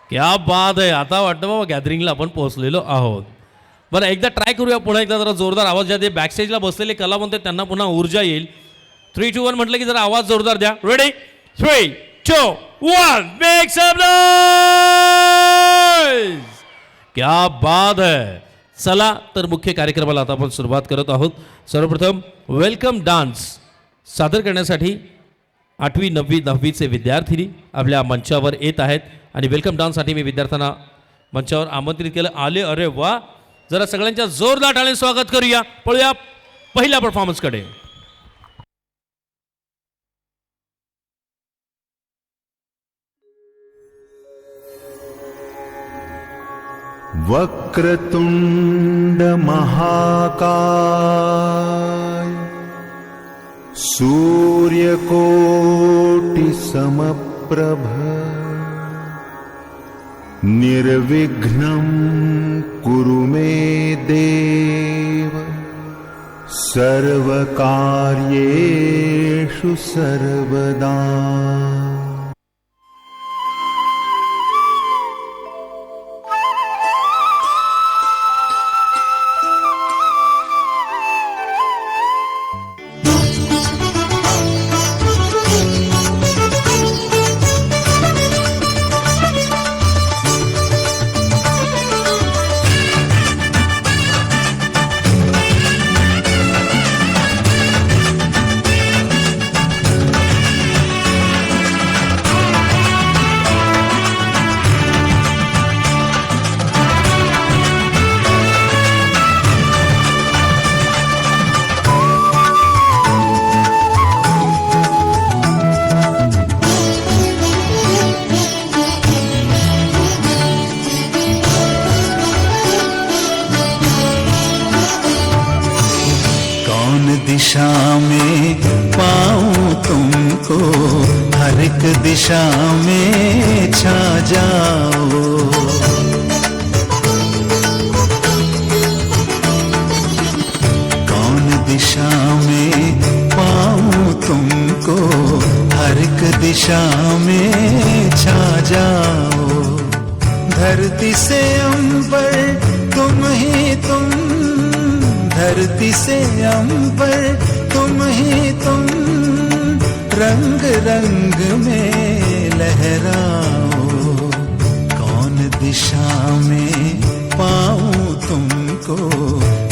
क्या बात आहे. आता वाटतं बाबा गॅदरिंगला आपण पोहोचलेलो आहोत. बरं एकदा ट्राय करूया पुन्हा एकदा जरा जोरदार आवाज द्या. ते बॅकस्टेजला बसलेले कलावंत आहेत त्यांना पुन्हा ऊर्जा येईल. 3, 2, 1 म्हटलं की जरा आवाज जोरदार द्या. Ready 3, 2, 1 make some noise. क्या बात है. चला तर मुख्य कार्यक्रमाला आता आपण सुरुवात करत आहोत. सर्वप्रथम वेलकम डान्स सादर करण्यासाठी 8वी 9वी 10वीचे विद्यार्थी आपल्या मंचावर येत आहेत आणि वेलकम डान्ससाठी मी विद्यार्थ्यांना मंचावर आमंत्रित केलं. आले. अरे वा. जरा सगळ्यांच्या जोरदार टाळ्यांनी स्वागत करूया. पळूया पहिल्या परफॉर्मन्सकडे. वक्रतुंड महाकाय सूर्यकोटि समप्रभ निर्विघ्नं कुरु मे देव सर्वकार्येषु सर्वदा. दिशा में पाऊं तुमको हर एक दिशा में छा जाओ. कौन दिशा में पाऊं तुमको हर एक दिशा में छा जाओ. धरती से अंबर तुम ही तुम, धरती से अंबर तुम ही तुम, रंग रंग में लहराओ. कौन दिशा में पाऊं तुमको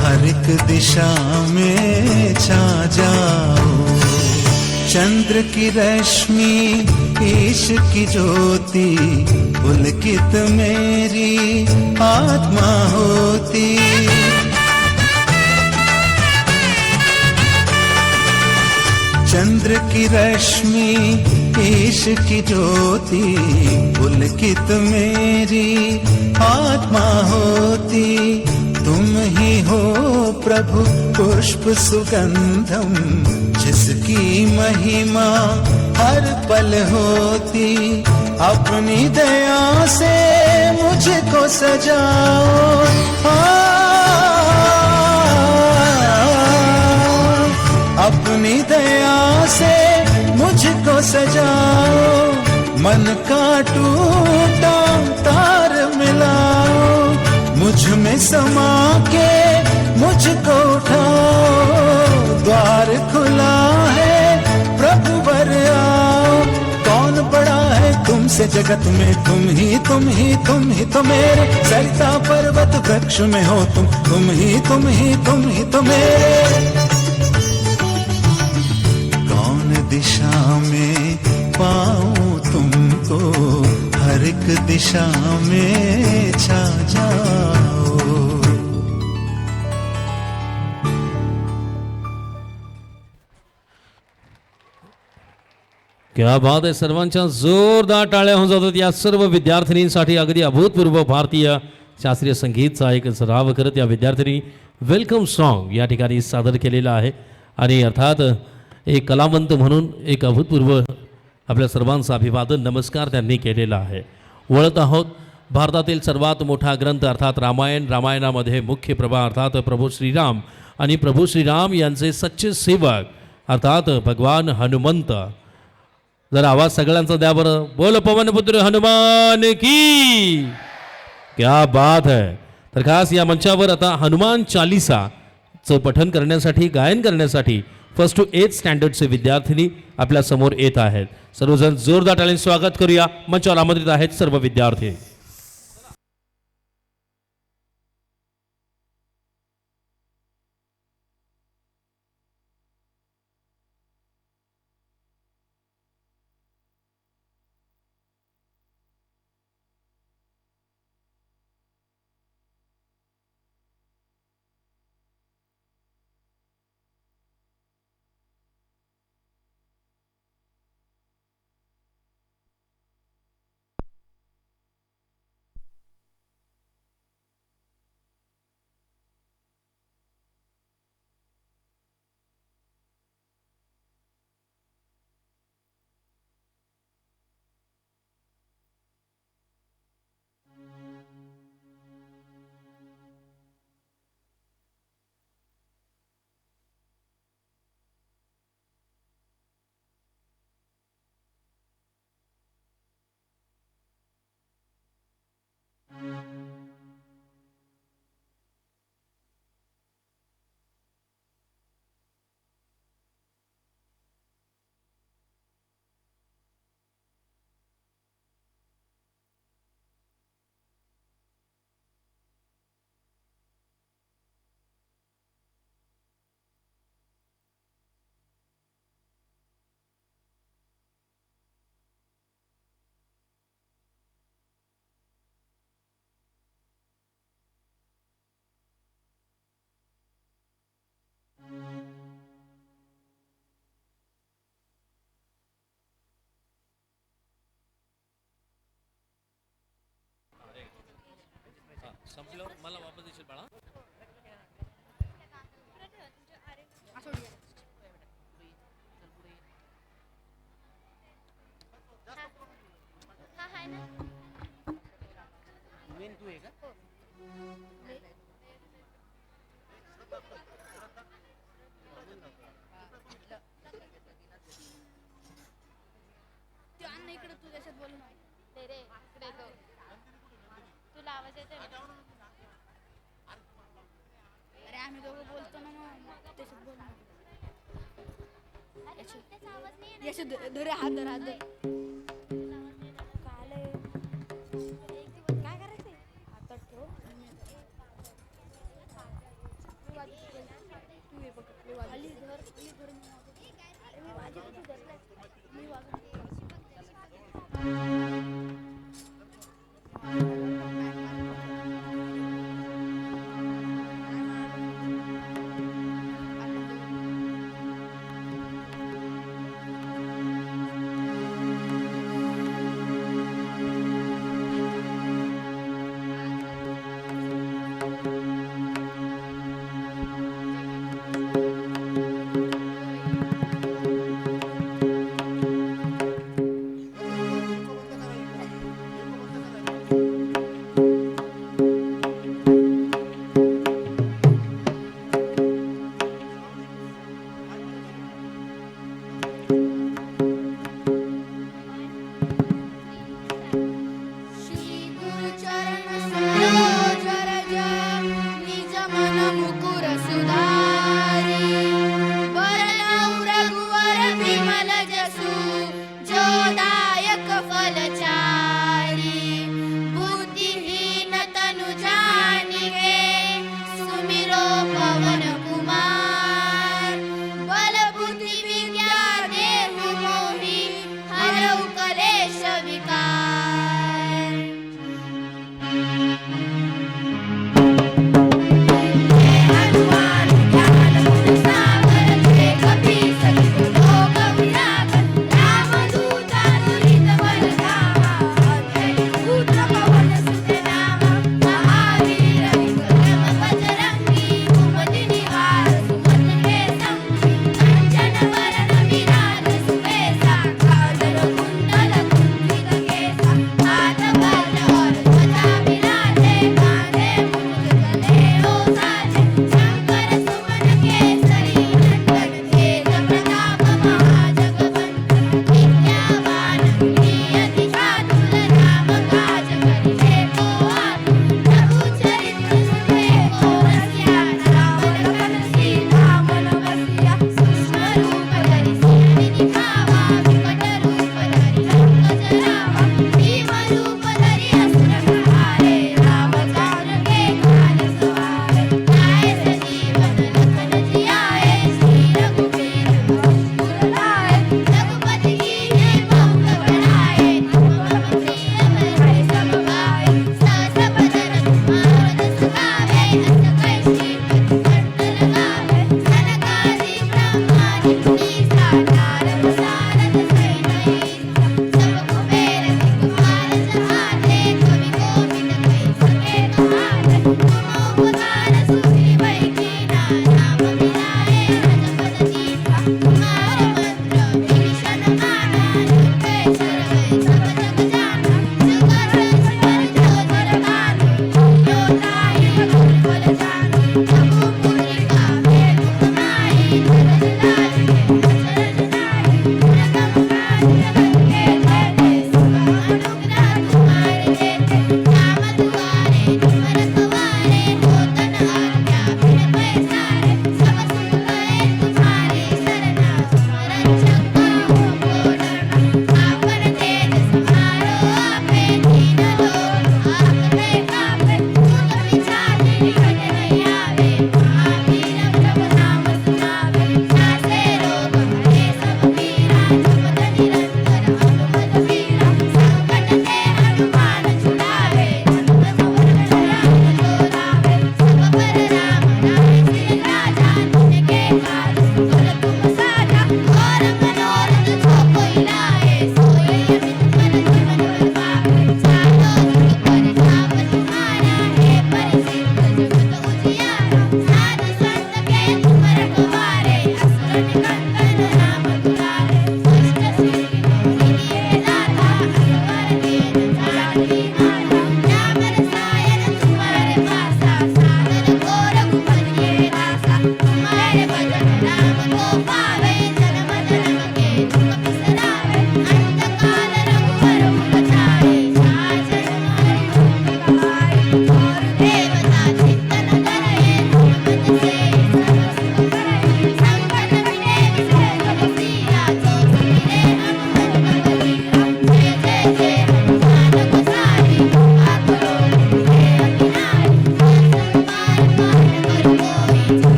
हर एक दिशा में छा जाओ. चंद्र की रश्मि ईश की ज्योति पुलकित मेरी आत्मा होती. चंद्र की रश्मि ईश की ज्योति पुलकित मेरी आत्मा होती. तुम ही हो प्रभु पुष्प सुगंधम जिसकी महिमा हर पल होती. अपनी दया से मुझको सजाओ. अपनी दया से मुझको सजाओ. मन का टूटा तार मिलाओ. मुझ में समा के मुझको उठाओ. द्वार खुला है प्रभु वर आओ. कौन बड़ा है तुमसे जगत में, तुम ही तुम ही तुम ही तो मेरे. सरिता पर्वत वृक्ष में हो तुम, तुम ही तुम ही तुम ही तो मेरे. दिशा में पाऊं तुमको हर एक दिशा में छा जाओ. क्या बात आहे. सर्वांच्या जोरदार टाळ्या होऊन जातात या सर्व विद्यार्थिनींसाठी. अगदी अभूतपूर्व भारतीय शास्त्रीय संगीतचा एक सराव करत या विद्यार्थिनी वेलकम सॉन्ग या ठिकाणी सादर केलेला आहे. आणि अर्थात एक कलावंत म्हणून एक अभूतपूर्व आपल्या सर्वांचं अभिवादन नमस्कार त्यांनी केलेला आहे. वळत आहोत भारतातील सर्वात मोठा ग्रंथ अर्थात रामायण. रामायणामध्ये मुख्य प्रवाह अर्थात प्रभू श्रीराम आणि प्रभू श्रीराम यांचे सच्चे सेवक अर्थात भगवान हनुमंत जर आवाज सगळ्यांचा द्या बरं. बोल पवनपुत्र हनुमान की. क्या बात है. तर खास या मंचावर आता हनुमान चालीसाचं पठन करण्यासाठी, गायन करण्यासाठी फर्स्ट टू 8th स्टँडर्डचे विद्यार्थिनी आपल्या समोर येत आहेत. सर्वजण जोरदार टाळ्यांनी स्वागत करूया. मंचावर आमंत्रित आहेत सर्व विद्यार्थी. संपल्यावर मला वापस देशील बाळा. इकडे तू त्याच्यात बोल ना. दे रे इकडे तो. तुला आवाज येतोय ना? अरे आम्ही दोघं बोलतो ना मग त्याच्यात बोल ना. याच्यात धरे हात धर हात धर. काय करायचंय? हातात ठेव. तू हे बघ. खाली धर. खाली धर. अरे मी माझी कुठे धरलाय? मी वाजव.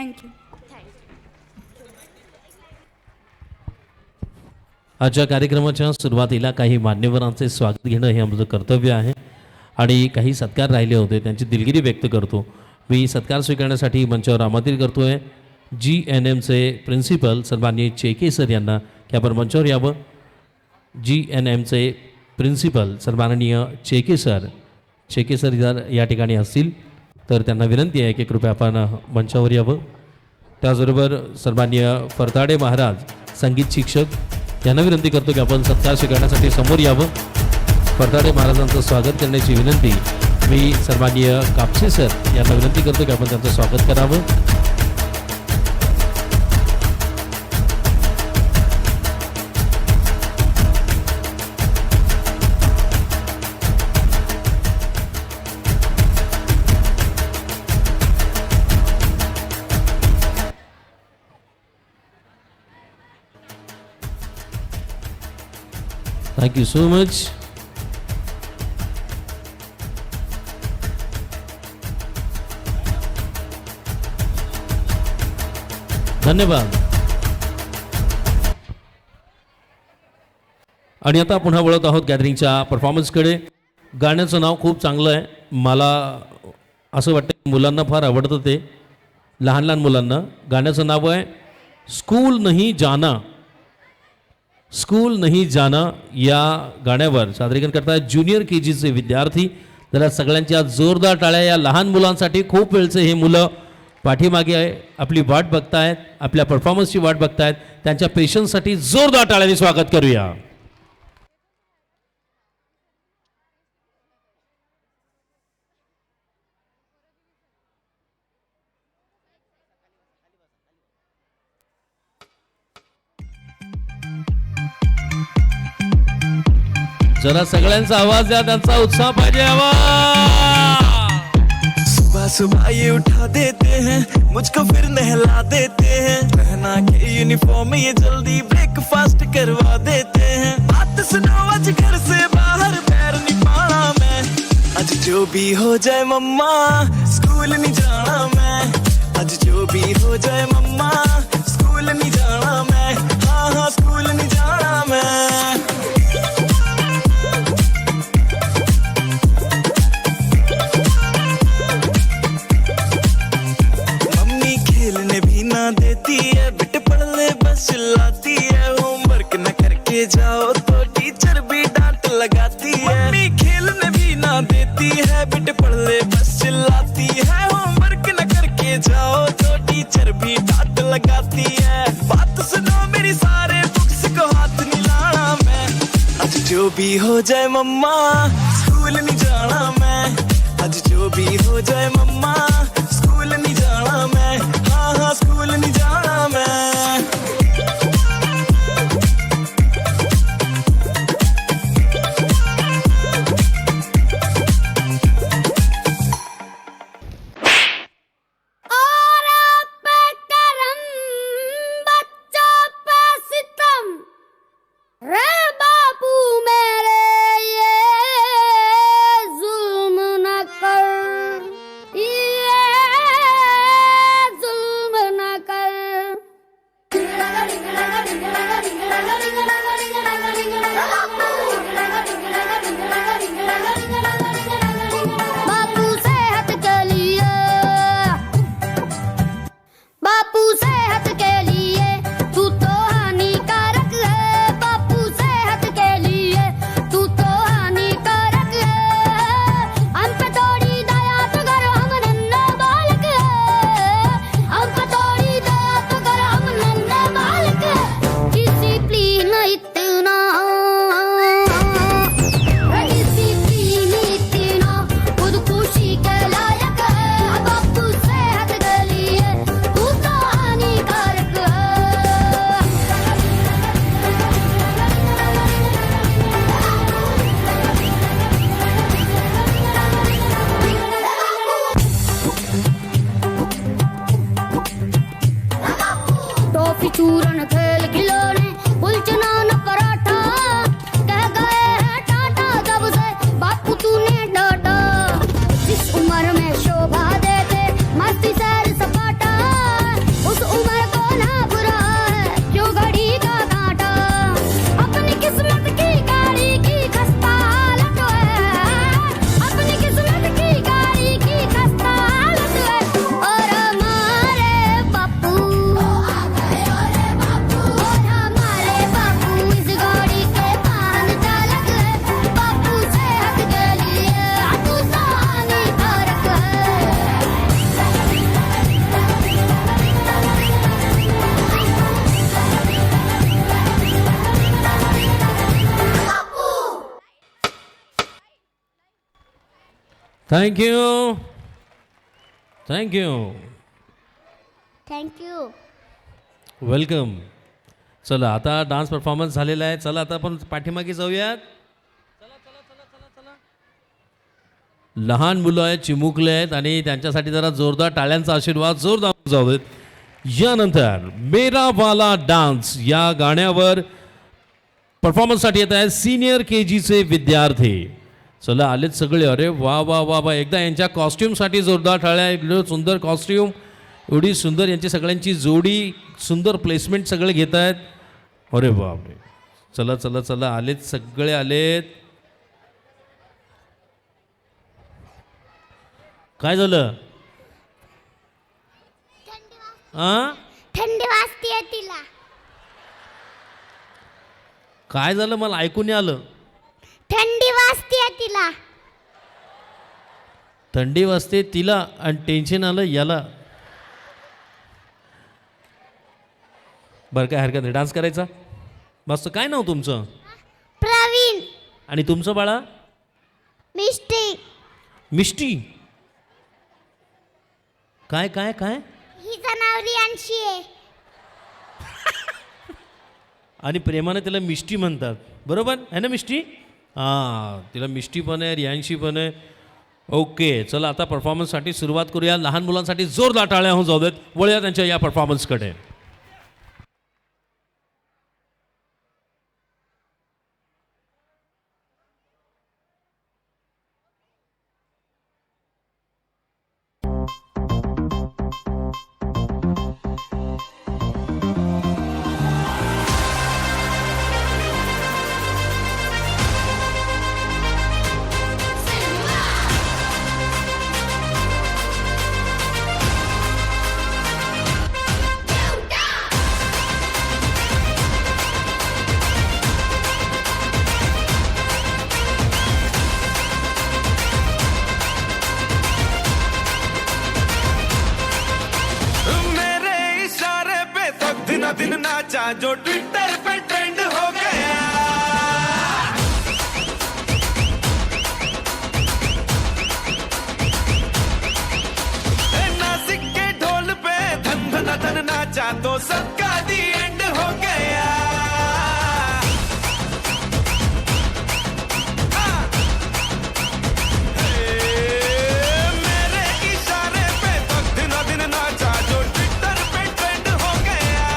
थँक्यू. आजच्या कार्यक्रमाच्या सुरुवातीला काही मान्यवरांचे स्वागत घेणं हे आमचं कर्तव्य आहे आणि काही सत्कार राहिले होते त्यांची दिलगिरी व्यक्त करतो. मी सत्कार स्वीकारण्यासाठी मंचावर आमंत्रित करतो आहे GNMचे प्रिन्सिपल सन्माननीय चेके सर यांना की आपण मंचावर यावं. GNMचे प्रिन्सिपल सन्माननीय चेके सर जर या ठिकाणी असतील तर त्यांना विनंती आहे की कृपया आपण मंचावर यावं. त्याचबरोबर सन्माननीय फरताडे महाराज संगीत शिक्षक यांना विनंती करतो की आपण सत्कार स्वीकारण्यासाठी समोर यावं. फरताडे महाराजांचं स्वागत करण्याची विनंती मी सन्माननीय कापसे सर यांना विनंती करतो की आपण त्यांचं स्वागत करावं. Thank you so much. धन्यवाद. आणि आता पुन्हा वळत आहोत गॅदरिंगच्या परफॉर्मन्सकडे. गाण्याचं नाव खूप चांगलं आहे. मला असं वाटतं मुलांना फार आवडतं ते लहान लहान मुलांना. गाण्याचं नाव आहे स्कूल नहीं जाना. स्कूल नहीं जाना या गाण्यावर सादरीकरण करतायत ज्युनियर KGचे विद्यार्थी. जरा सगळ्यांच्या जोरदार टाळ्या या लहान मुलांसाठी. खूप वेळचे हे मुलं पाठीमागे आहे आपली वाट बघतायत आपल्या परफॉर्मन्सची वाट बघतायत. त्यांच्या पेशन्ससाठी जोरदार टाळ्यांनी स्वागत करूया. जरा सगळ्यांचा आवाज द्या त्यांचा उत्साह पाहिजे. आवाज सुबह सुबह ये उठा देते हैं मुझको फिर नहला देते हैं पहना के यूनिफॉर्म ये जल्दी ब्रेकफास्ट करवा देते हैं बात सुनो आज घर से बाहर पैर नहीं पाना मैं आज जो भी हो जाए मम्मा स्कूल नहीं जाना मैं आज जो भी हो जाए मम्मा स्कूल नहीं जाना मैं हाँ स्कूल नहीं जाना मैं देती है बेटे पढ़ ले बस चिल्लाती है होमवर्क न करके जाओ तो टीचर भी डांट लगाती है मम्मी खेलने भी ना देती है बेटे पढ़ ले बस चिल्लाती है होमवर्क न करके जाओ तो टीचर भी डांट लगाती है बात सुनो मेरी सारे बुक्स को हाथ नहीं लाना मैं आज जो भी हो जाए मम्मा स्कूल नहीं जाना मैं आज जो भी हो जाए मम्मा स्कूल नहीं जाना मैं हाँ स्कूल नहीं जाना मैं और पे करम बच्चों पे सितम रे बाबू मेरे ये जुल्म न कर ये जुल्म न कर. बापू सेहत के लिए बापू सेहत के लिए तू तो हानिकारक है. बापू सेहत के लिए तू तो हानिकारक है. हम पे थोड़ी दया तो कर हम नन्हे बालक है. हम पे थोड़ी दया तो कर हम नन्हे बालक है. डिसिप्लिन इतना डिसिप्लिन इतना खुदकुशी के लायक है. बापू सेहत के लिए तू तो हानिकारक है. टॉफी चूरन खेल खिलौने उलझना न पराठा कह गए हैं टाटा जब से बापू तूने डाटा. जिस उम्र में शोभा देते मस्ती सैर सपाटा थँक्यू थँक्यू थँक्यू. वेलकम. चला आता डान्स परफॉर्मन्स झालेला आहे. चला आता आपण पाठीमागे जाऊयात. लहान मुलं आहेत, चिमुकले आहेत आणि त्यांच्यासाठी जरा जोरदार टाळ्यांचा आशीर्वाद जोरदार जाऊ देत. यानंतर मेरा वाला डान्स या गाण्यावर परफॉर्मन्ससाठी येत आहे सिनियर KGचे विद्यार्थी. चला आलेत सगळे. अरे वा वा वा वा. एकदा यांच्या कॉस्ट्युमसाठी जोरदार टाळ्या. एवढं सुंदर कॉस्ट्युम, एवढी सुंदर यांची सगळ्यांची जोडी, सुंदर प्लेसमेंट सगळे घेत आहेत. अरे बापरे. चला चला चला आलेत सगळे आलेत. काय झालं? थंडी वाजते तिला. काय झालं मला ऐकून नाही आलं. थंडी वाजते तिला. थंडी वाजते तिला आणि टेन्शन आलं याला. बरं काय हरकत नाही, डान्स करायचा. मस्त. काय नाव तुमचं? प्रवीण. आणि तुमचं बाळा? मिस्टी. मिष्टी. काय काय काय? हिचं नाव रियांशी आहे. आणि प्रेमाने त्याला मिष्टी म्हणतात, बरोबर आहे ना मिष्टी? हां, तिला मिष्टी पण आहे, रियांशी पण आहे. ओके, चला आता परफॉर्मन्ससाठी सुरुवात करूया. लहान मुलांसाठी जोरदार टाळ्या होऊन जाऊ देत. वळूया त्यांच्या या परफॉर्मन्सकडे. दिन नाचा जो ट्विटर पे ट्रेंड हो गया. नासिक के ढोल पे धन धन धन नाचा तो सबका दी एंड हो गया. मेरे इशारे पे तो दिन दिन नाचा जो ट्विटर पे ट्रेंड हो गया.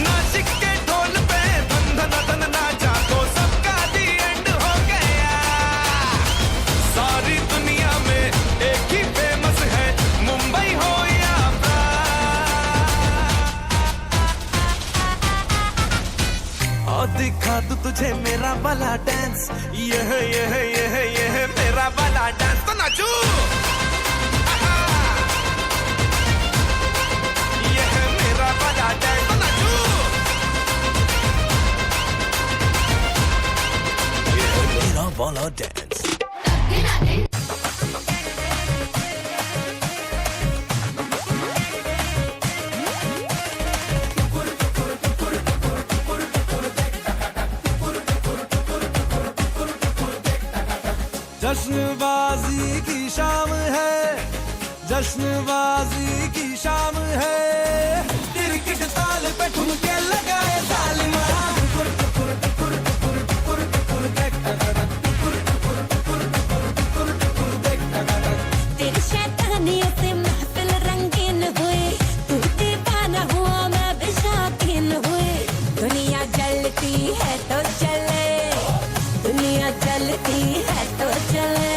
नासिक के ढोल पे धन धन धन नाचा तो सबका दी एंड हो गया. सारी दुनिया में एक ही फेमस है, मुंबई हो या और दिखा दूं तुझे मेरा वाला डांस. यह मेरा वाला डांस. तो नाचू. यह मेरा वाला डांस. तो नाचू. यह मेरा वाला डांस. जश्नबाजी की शाम है, जश्नबाजी की शाम है. क्रिकेट ताल पे ठुमके लगाए तालिमा. तेरी शैतानियों से महफिल रंगीन हुई, तू दीवाना हुआ मैं भी शौकीन हुई. दुनिया जलती है तो चले, दुनिया जलती है तो चले.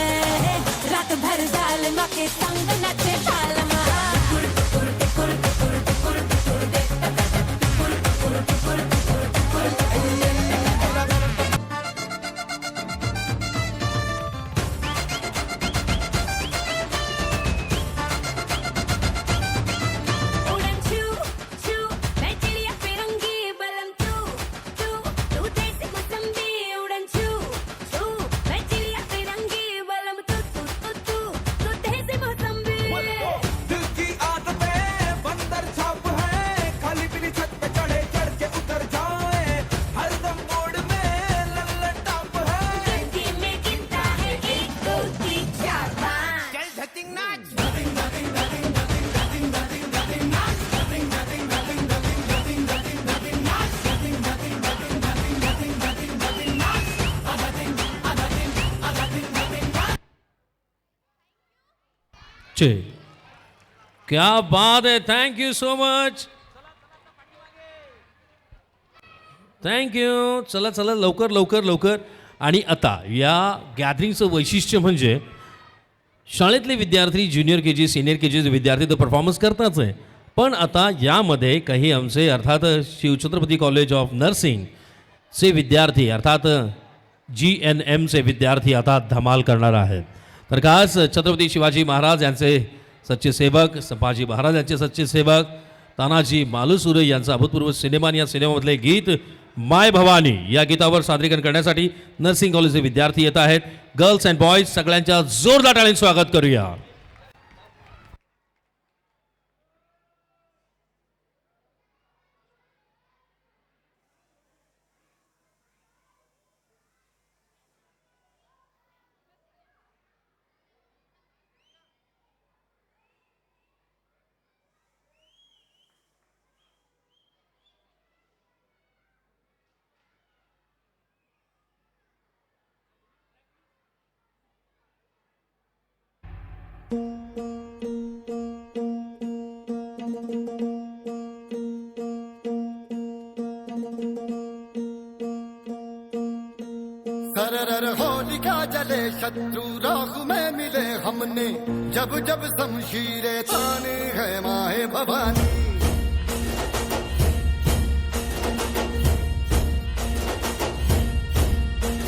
रात भर जालिमा के संग नचे तालमा. चे क्या बात आहे. Thank you so much. थँक्यू. चला चला लवकर लवकर लवकर. आणि आता या गॅदरिंगचं वैशिष्ट्य म्हणजे शाळेतले विद्यार्थी junior K G senior K जीचे विद्यार्थी तर परफॉर्मन्स करताच आहे, पण आता यामध्ये काही आमचे अर्थात शिवछत्रपती कॉलेज ऑफ नर्सिंगचे विद्यार्थी अर्थात GNMचे विद्यार्थी आता धमाल करणार आहेत. तर खास छत्रपती शिवाजी महाराज यांचे सच्चे सेवक, संभाजी महाराज यांचे सच्चे सेवक तानाजी मालुसरे यांचा अभूतपूर्व सिनेमा आणि या सिनेमामधले गीत माय भवानी या गीतावर सादरीकरण करण्यासाठी नर्सिंग कॉलेजचे विद्यार्थी येत आहेत. गर्ल्स अँड बॉयज सगळ्यांच्या जोरदार टाळ्यांनी स्वागत करूया. सरर होलिका जले शत्रु राह में मिले हमने जब जब शमशीरें ताने है माए भवानी.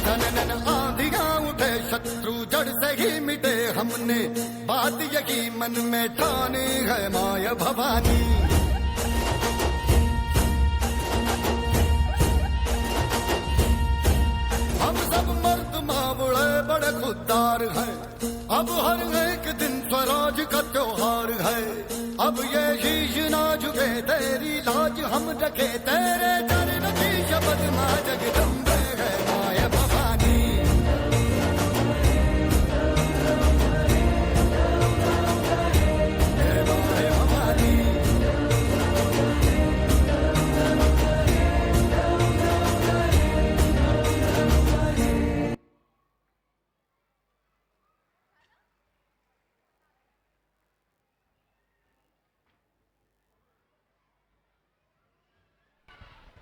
नन आंधियां उठे शत्रु जड़ से ही मिटे हमने बात यही मन में ठाने है माय भवानी. हम सब मर्द मावड़े बड़े खुददार हैं, अब हर एक दिन स्वराज का त्योहार है. अब ये शीश ना झुके तेरी लाज हम रखे तेरे चरण की शपथ मां जगदम्बे है माय भवानी. हे माय भवानी.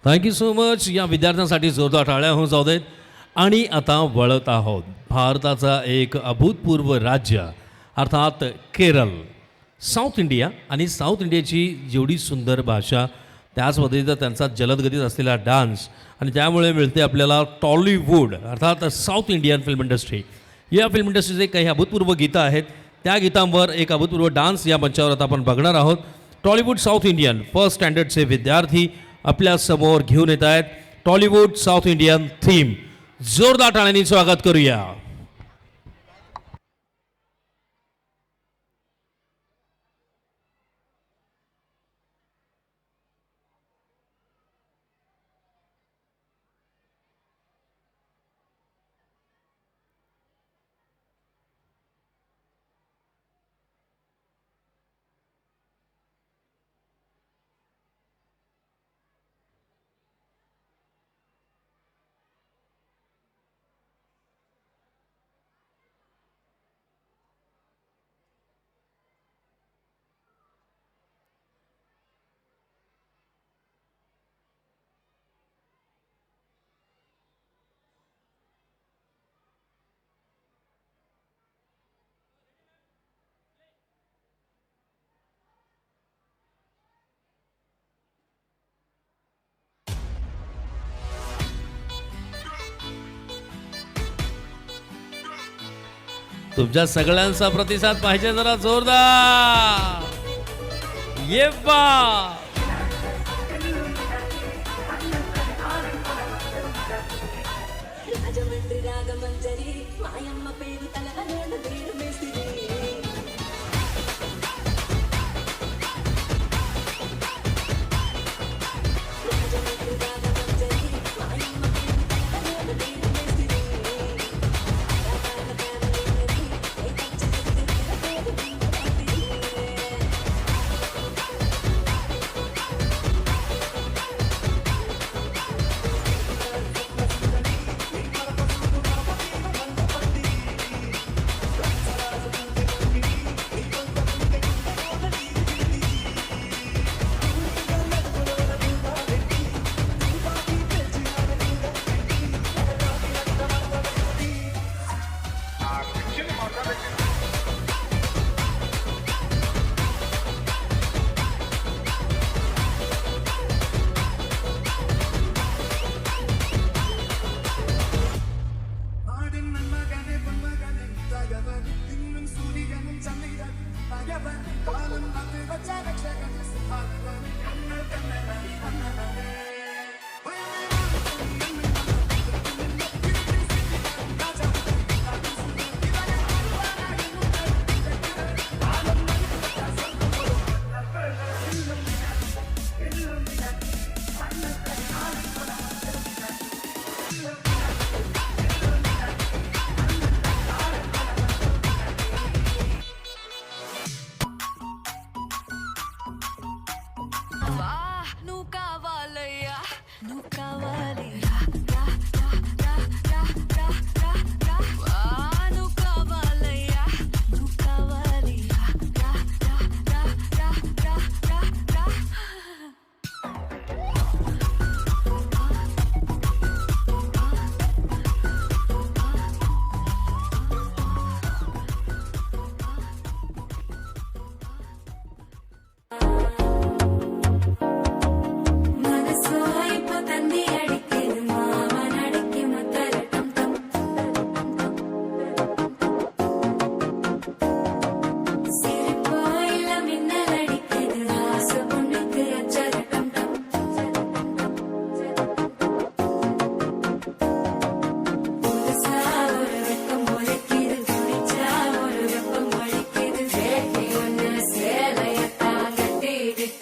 Thank you so much. या विद्यार्थ्यांसाठी जोरदार टाळ्या होऊन जाऊ देत. आणि आता वळत आहोत भारताचा एक अभूतपूर्व राज्य अर्थात केरळ. साऊथ इंडिया आणि साऊथ इंडियाची जेवढी सुंदर भाषा त्याच पद्धतीचा त्यांचा जलदगतीत असलेला डान्स आणि त्यामुळे मिळते आपल्याला टॉलीवूड अर्थात साऊथ इंडियन फिल्म इंडस्ट्री. या फिल्म इंडस्ट्रीचे काही अभूतपूर्व गीतं आहेत, त्या गीतांवर एक अभूतपूर्व डान्स या मंचावर आता आपण बघणार आहोत. टॉलीवूड साऊथ इंडियन फर्स्ट स्टँडर्डचे विद्यार्थी आपल्या समोर घेऊन येत आहेत टॉलीवूड साऊथ इंडियन थीम. जोरदार टाळ्यांनी स्वागत करूया. तुमच्या सगळ्यांचा प्रतिसाद पाहिजे जरा जोरदार. ये बा రాజమండ్రి రాగమంజరి మాయమ్మ పేరు తలవలోన వేరు మేసిరి రాజమండ్రి రాగమంజరి మాయమ్మ పేరు తలవలోన వేరు మేసిరి రాగాల కావలేనది ఏ పచ్చడి పేరు పంపిరి.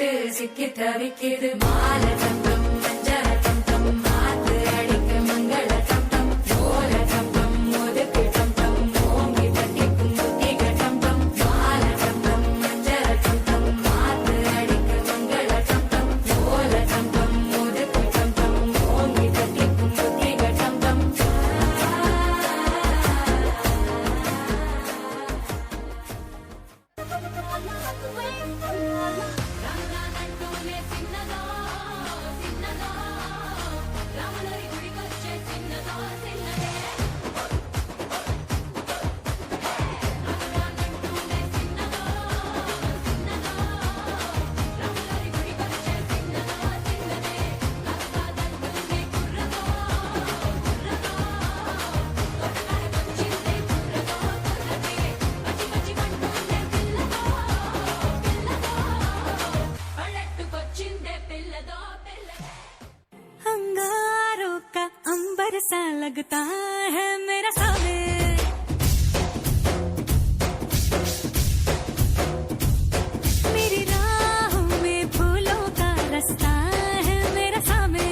விட்டு சிக்கி தவிக்குது மால தந்தம் மஞ்சள தந்தம் மாத்து அடிக்க மங்கள தந்தம் ஓல தந்தம் முதுக்கு தந்தம் ஓங்கி தட்டி குங்குத்திக தந்தம் மால தந்தம் மஞ்சள தந்தம் மாத்து அடிக்க மங்கள தந்தம் ஓல தந்தம் முதுக்கு தந்தம் ஓங்கி தட்டி குங்குத்திக தந்தம் రంగానంటూనే చిన్నదో చిన్నదో రాములరి గుడికొచ్చే చిన్నదో చిన్నదే రంగానంటూనే చిన్నదో చిన్నదో రాములరి గుడికొచ్చే చిన్నదో చిన్నదే నక్కాదంటూనే కుర్రదో కుర్రదో కొట్టకాయ వచ్చిందే కుర్రదో కుర్రదే పచ్చి పచ్చి కంటూనే పిల్లదో పల్లెట్టుకొచ్చిందే పిల్లదో పిల్లదే अंगारों का अंबर सा लगता है मेरा सावे मेरी राहों में फूलों का रास्ता है मेरा save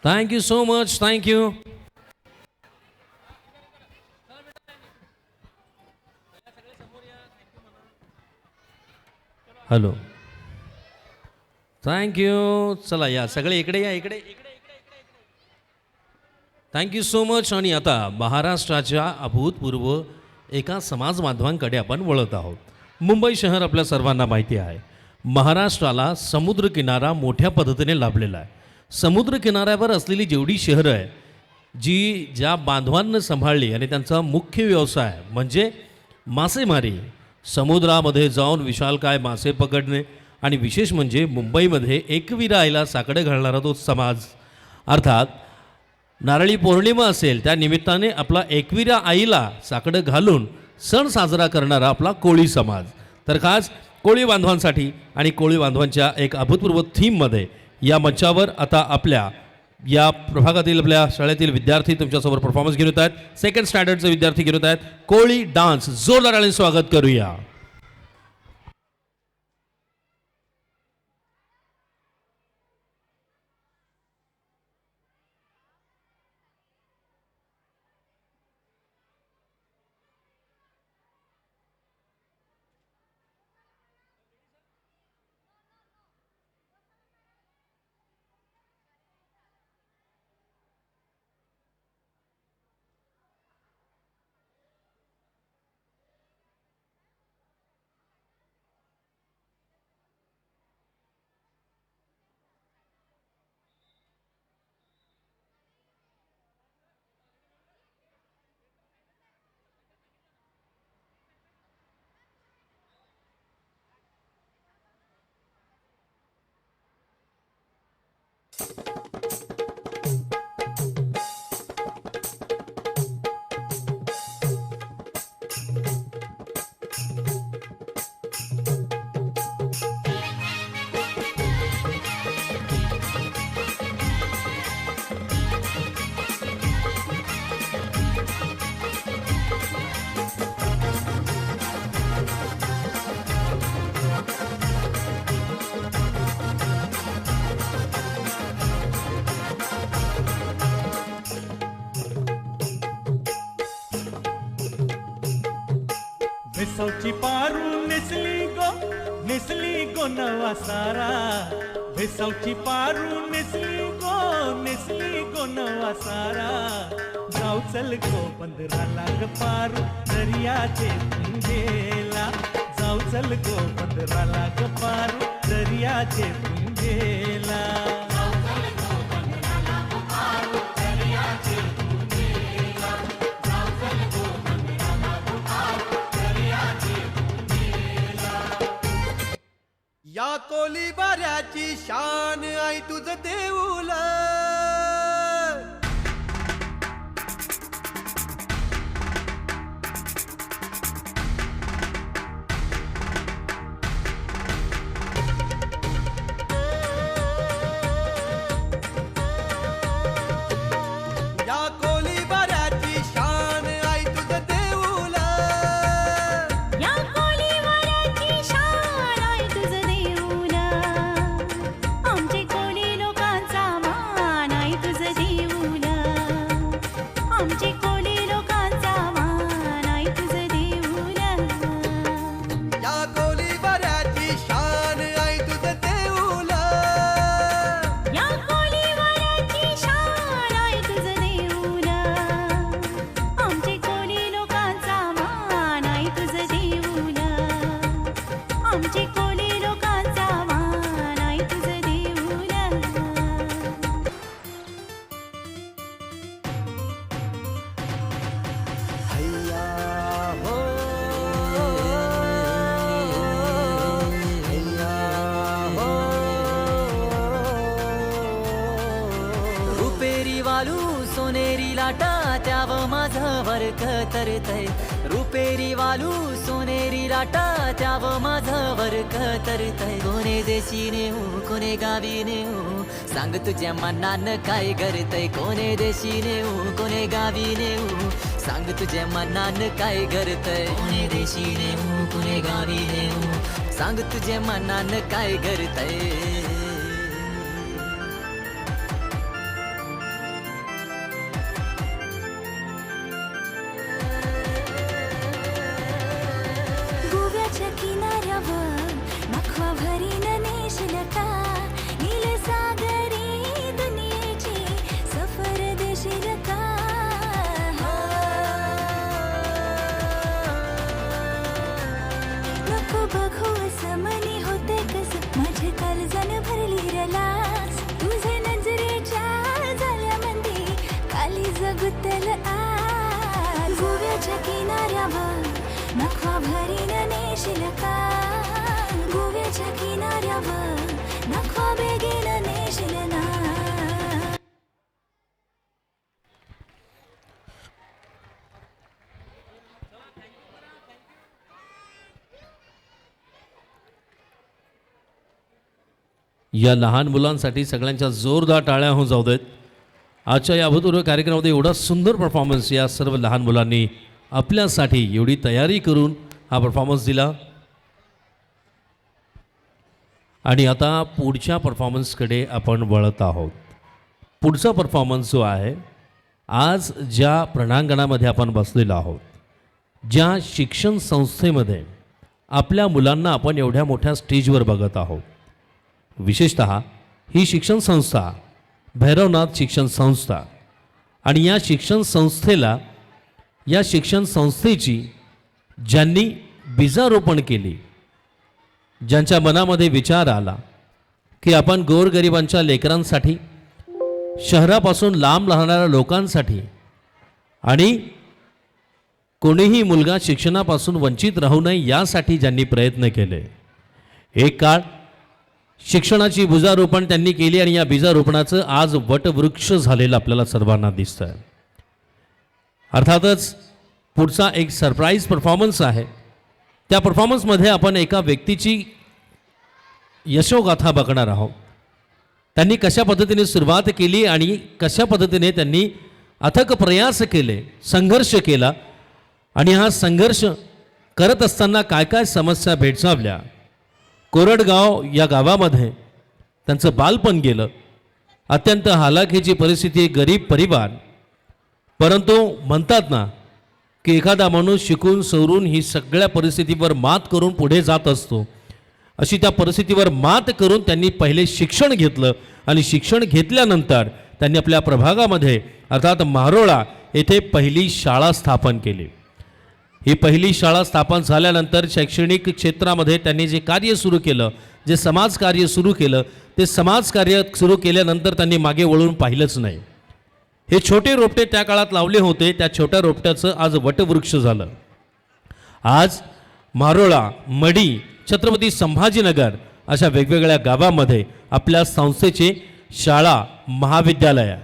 thank you so much, thank you. Hello, thank you. चला या सगळे इकडे या, इकडे इकडे इकडे. Thank you so much. आणि आता महाराष्ट्राच्या अभूतपूर्व एका समाज माध्यमांकडे आपण वळत आहोत. मुंबई शहर आपल्या सर्वांना माहिती आहे. महाराष्ट्राला समुद्रकिनारा मोठ्या पद्धतीने लाभलेला आहे. समुद्रकिनाऱ्यावर असलेली जेवढी शहरं आहे, जी ज्या बांधवांना सांभाळली आणि त्यांचा मुख्य व्यवसाय म्हणजे मासेमारी, समुद्रामध्ये जाऊन विशालकाय मासे पकडणे, आणि विशेष म्हणजे मुंबईमध्ये एकविरा आईला साकडे घालणारा तो समाज, अर्थात नारळी पौर्णिमा असेल त्या निमित्ताने आपला एकविरा आईला साकडं घालून सण साजरा करणारा आपला कोळी समाज. तर खास कोळी बांधवांसाठी आणि कोळी बांधवांच्या एक अभूतपूर्व थीममध्ये या मंचावर आता आपल्या या प्रभागातील आपल्या शाळेतील विद्यार्थी तुमच्यासमोर परफॉर्मन्स घेऊन येत आहेत. सेकंड स्टँडर्डचे विद्यार्थी घेऊन येत आहेत. कोळी डान्स जोरदार टाळ्यांनी स्वागत करूया. भेसवची पारू नेसली गो नवा सारा भेसवची पारू नेसली गो नवा सारा जाऊ चल गो पंधराला ग पारू दर्याचे पुंजेला जाऊ चल गो पंधराला ग पारू दर्याचे पुंजेला या कोली बाऱ्याची शान आई तुझ देऊल रुपेरी वालू सोनेरी लाटा त्याव माझं वर्क तरतय रुपेरी वालू सोनेरी लाटा त्याव माझं वर्क तरतय कोणे देशी नेऊ कोणे गावी नेऊ सांग तुझ्या मनानं काय करतय कोणे देशी नेऊ कोणे गावी नेऊ सांग तुझ्या मनानं काय करतय कोणे देशी नेऊ कोणे गावी नेऊ सांग तुझ्या मनानं काय करतय गोव्याच्या किनाऱ्यावर नखवा भरीन नेशल का नील सागरी दुनियेची सफर देशील का नको बघू असं मनी होते कस माझे काळजान भरली रलास तुझे नजरेच्या झाल्यामध्ये काली जगुतल आज गोव्याच्या किनाऱ्यावर नखवा भरीन नेशील का गोव्याच्या किनाऱ्यावर नखवा बेगीन नेशील ना या लहान मुलांसाठी सगळ्यांच्या जोरदार टाळ्या होऊन जाऊ देत. आजच्या या अभूतपूर्व कार्यक्रमामध्ये एवढा सुंदर परफॉर्मन्स या सर्व लहान मुलांनी आपल्यासाठी एवढी तयारी करून हा परफॉर्मन्स दिला. आणि आता पुढच्या परफॉर्मन्सकडे आपण वळत आहोत. पुढचा परफॉर्मन्स जो आहे, आज ज्या प्रणांगणामध्ये आपण बसलेलो आहोत, ज्या शिक्षण संस्थेमध्ये आपल्या मुलांना आपण एवढ्या मोठ्या स्टेजवर बघत आहोत, विशेषतः ही शिक्षण संस्था भैरवनाथ शिक्षण संस्था, आणि या शिक्षण संस्थेला, या शिक्षण संस्थेची ज्यांनी बीजारोपण केली, ज्यांच्या मनामध्ये विचार आला की आपण गोरगरिबांच्या लेकरांसाठी, शहरापासून लांब राहणाऱ्या लोकांसाठी आणि कोणीही मुलगा शिक्षणापासून वंचित राहू नये यासाठी ज्यांनी प्रयत्न केले. एक काळ शिक्षणाची बीजारोपण त्यांनी केली आणि या बीजारोपणाचं आज वटवृक्ष झालेलं आपल्याला सर्वांना दिसतं. अर्थातच पुढचा एक सरप्राईज परफॉर्मन्स आहे. त्या परफॉर्मन्समध्ये आपण एका व्यक्तीची यशोगाथा बघणार आहोत. त्यांनी कशा पद्धतीने सुरुवात केली आणि कशा पद्धतीने त्यांनी अथक प्रयास केले, संघर्ष केला, आणि हा संघर्ष करत असताना काय काय समस्या भेडसावल्या. कोरडगाव या गावामध्ये त्यांचं बालपण गेलं. अत्यंत हालाखीची परिस्थिती, गरीब परिवार. परंतु म्हणतात ना की एखादा माणूस शिकून सवरून ही सगळ्या परिस्थितीवर मात करून पुढे जात असतो. अशी त्या परिस्थितीवर मात करून त्यांनी पहिले शिक्षण घेतलं आणि शिक्षण घेतल्यानंतर त्यांनी आपल्या प्रभागामध्ये अर्थात मारोळा येथे पहिली शाळा स्थापन केली. ही पहिली शाळा स्थापन झाल्यानंतर शैक्षणिक क्षेत्रामध्ये त्यांनी जे कार्य सुरू केलं, जे समाजकार्य सुरू केलं, ते समाजकार्य सुरू केल्यानंतर त्यांनी मागे वळून पाहिलंच नाही. हे छोटे रोपटे त्या काळात लावले होते, त्या छोट्या रोपट्याचं आज वटवृक्ष झालं. आज मारोळा, मडी, छत्रपती संभाजीनगर अशा वेगवेगळ्या गावामध्ये आपल्या संस्थेचे शाळा, महाविद्यालय,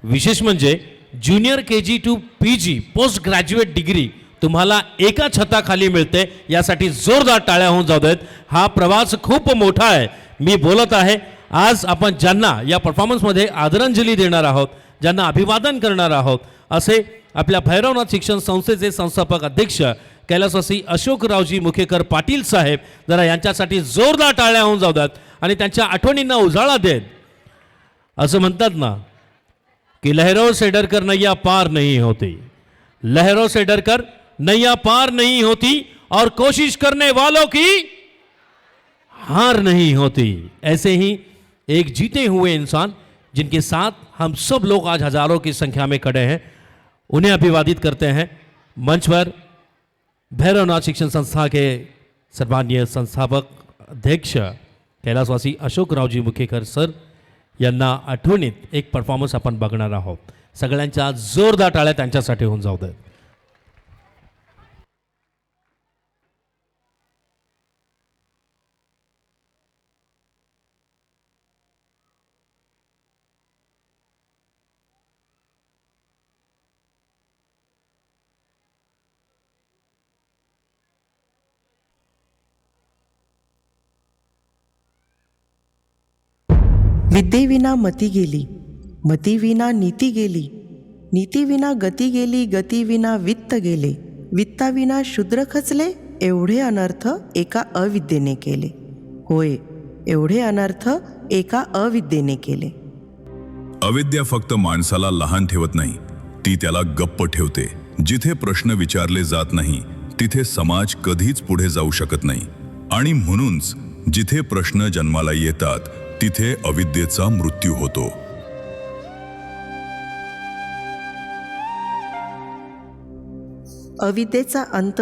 विशेष म्हणजे junior KG to PG post graduate degree तुम्हाला एका छताखाली मिळते. यासाठी जोरदार टाळ्या होऊन जाऊ देत. हा प्रवास खूप मोठा आहे. मी बोलत आहे, आज आपण ज्यांना या परफॉर्मन्समध्ये आदरांजली देणार आहोत, ज्यांना अभिवादन करणार आहोत, असे आपल्या भैरवनाथ शिक्षण संस्थेचे संस्थापक अध्यक्ष कैलासवासी अशोकरावजी मुखेकर पाटील साहेब, जरा यांच्यासाठी जोरदार टाळ्या होऊन जाऊ द्यात आणि त्यांच्या आठवणींना उजाळा देत. असं म्हणतात ना कि लहरों से डरकर नैया पार नहीं होती, लहरों से डरकर नैया पार नहीं होती और कोशिश करने वालों की हार नहीं होती. ऐसे ही एक जीते हुए इंसान जिनके साथ हम सब लोग आज हजारों की संख्या में खड़े हैं, उन्हें अभिवादित करते हैं. मंच पर भैरवनाथ शिक्षण संस्था के सर्वमान्य संस्थापक अध्यक्ष कैलासवासी अशोकरावजी मुखेकर सर यांना आठवणीत एक परफॉर्मन्स आपण बघणार आहोत. सगळ्यांच्या जोरदार टाळ्या त्यांच्यासाठी होऊन जाऊ दे. विद्येविना मती गेली, मतीविना नीती गेली, नीतीविना गती गेली, गतीविना वित्त गेले, वित्ताविना शूद्र खचले. एवढे अनर्थ एका अविद्येने केले. होय, एवढे अनर्थ एका अविद्येने केले. अविद्या फक्त माणसाला लहान ठेवत नाही, ती त्याला गप्प ठेवते. जिथे प्रश्न विचारले जात नाही तिथे समाज कधीच पुढे जाऊ शकत नाही. आणि म्हणूनच जिथे प्रश्न जन्माला येतात तिथे अविद्येचा मृत्यू होतो. अविद्येचा अंत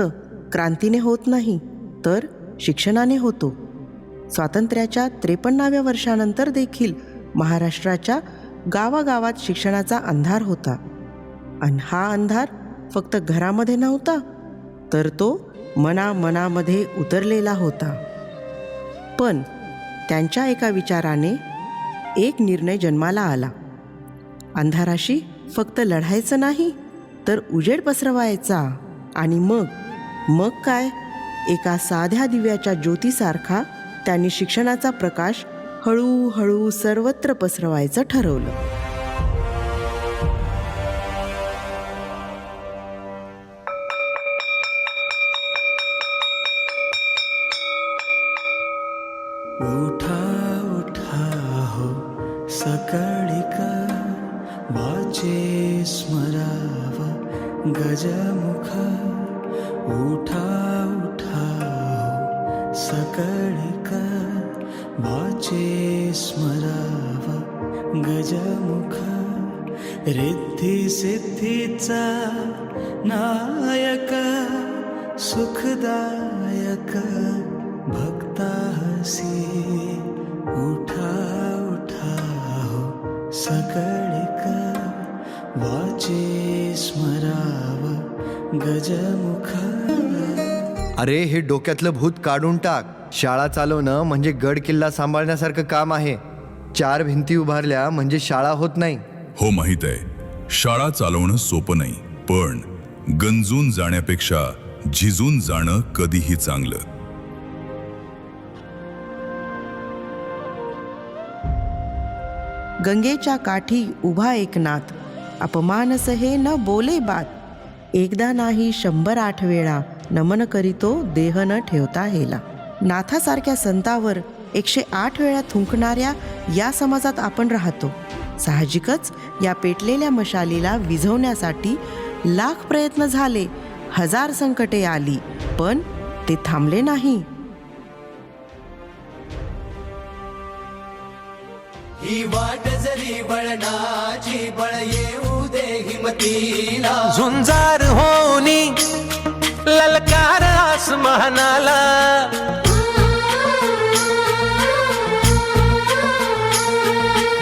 क्रांतीने होत नाही, तर शिक्षणाने होतो. स्वातंत्र्याच्या 53व्या वर्षानंतर देखील महाराष्ट्राच्या गावागावात शिक्षणाचा अंधार होता. आणि हा अंधार फक्त घरामध्ये नव्हता, तर तो मनामध्ये उतरलेला होता. पण त्यांच्या एका विचाराने एक निर्णय जन्माला आला. अंधाराशी फक्त लढायचं नाही, तर उजेड पसरवायचा. आणि मग काय, एका साध्या दिव्याच्या ज्योतीसारखा त्यांनी शिक्षणाचा प्रकाश हळूहळू सर्वत्र पसरवायचं ठरवलं. उठा उठा हो सकळिक, वाचे स्मराव गजमुख. उठा उठा हो सकळिक, वाचे स्मराव गजमुख. रिद्धी सिद्धीचा नायक, सुखदायक भक्तासी. उठा उठा हो सकळिक, वाचे स्मराव गजमुख. अरे, हे डोक्यातलं भूत काढून टाक. शाळा चालवणं म्हणजे गड किल्ला सांभाळण्यासारखं काम आहे. 4 भिंती उभारल्या म्हणजे शाळा होत नाही. हो, माहित आहे, शाळा चालवणं सोपं नाही, पण गंजून जाण्यापेक्षा झिजून जाणं कधीही चांगलं. गंगेच्या काठी उभा एक नाथ, अपमान सहे न बोले बात. एकदा नाही 108 वेळा, नमन करीतो देह न ठेवता हेला. नाथासारख्या संतावर 108 वेळा थुंकणाऱ्या या समाजात आपण राहतो. साहजिकच या पेटलेल्या मशालीला विझवण्यासाठी लाख प्रयत्न झाले, 1000 संकटे आली, पण ते थांबले नाही. ही वाट जरी बळणाची, बळ येऊ दे हिमतीला. झुंजार होनी ललकार आसमानाला.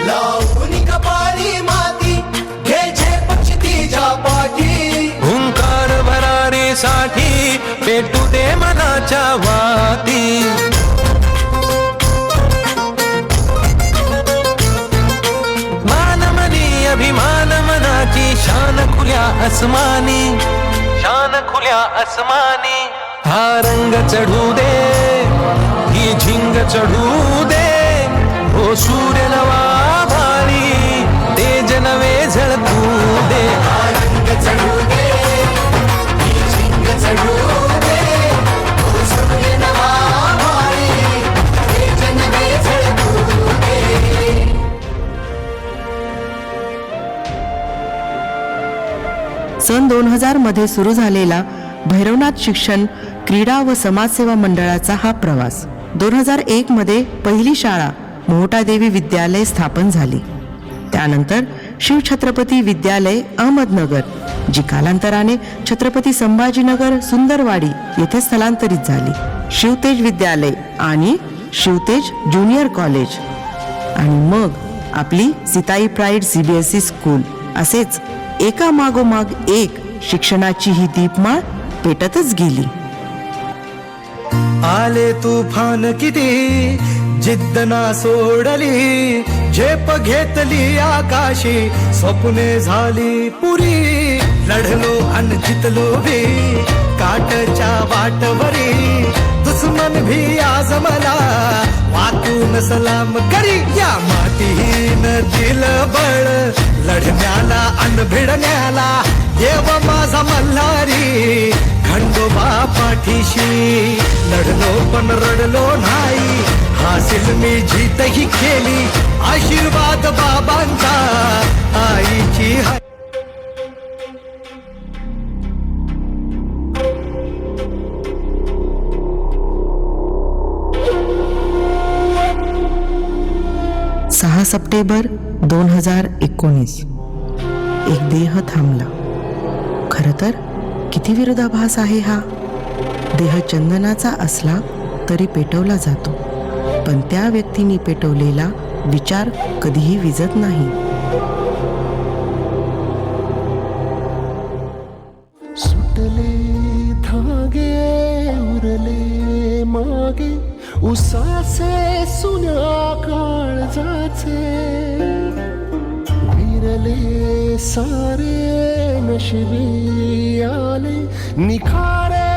लावून कपाळी माती, घ्यायचे पक्षी तिच्या पाठी. हुंकार भरारीसाठी पेटू दे मनाच्या वाती. अभिमान मनाची शान खुल्या आसमानी, शान खुल्या आसमानी. हा रंग चढू दे, ही झिंग चढू दे. ओ सूर्य नवा भारी, तेज नवे झळकू दे. हा रंग चढू दे, ही झिंग चढू दे. ओ सूर्य नवा भारी, तेज नवे झळकू दे. सन 2000 मध्ये सुरू झालेला भैरवनाथ शिक्षण, क्रीडा व समाजसेवा मंडळाचा हा प्रवास. 2001 मध्ये पहिली शाळा मोहटादेवी विद्यालय स्थापन झाली. त्यानंतर शिवछत्रपती विद्यालय अहमदनगर, जी कालांतराने छत्रपती संभाजीनगर सुंदरवाडी येथे स्थलांतरित झाली. शिवतेज विद्यालय आणि शिवतेज ज्युनियर कॉलेज, आणि मग आपली सीताई प्राईड CBSE स्कूल. असेच एका मागोमाग एक शिक्षणाची ही दीपमाळ पेटतच गेली. आले तुफान किती, जिद्द ना सोडली. झेप घेतली आकाशी, स्वप्ने झाली पुरी. लढलो अन जितलो बी, काटच्या वाटवरी. दुश्मन भी आज मला वाकून सलाम करी. या मातीहीन दिल बळ लढण्याला अन भिडण्याला. येव माझा मल्हारी खंडोबा पाठीशी. लढलो पण रडलो नाही, हासिल मी जीतही केली. आशीर्वाद बाबांचा आईची हाय. सहा सप्टेंबर 2019. एक देह थांबला. खरं तर किती विरोधाभास आहे हा. देह चंदनाचा असला तरी पेटवला जातो, पण त्या व्यक्तीने पेटवलेला विचार कधीही विझत नाही. सुटले धागे उरले मागे उसासे सुन्या काळजाचे. विरले सारे नशिबी आले निखारे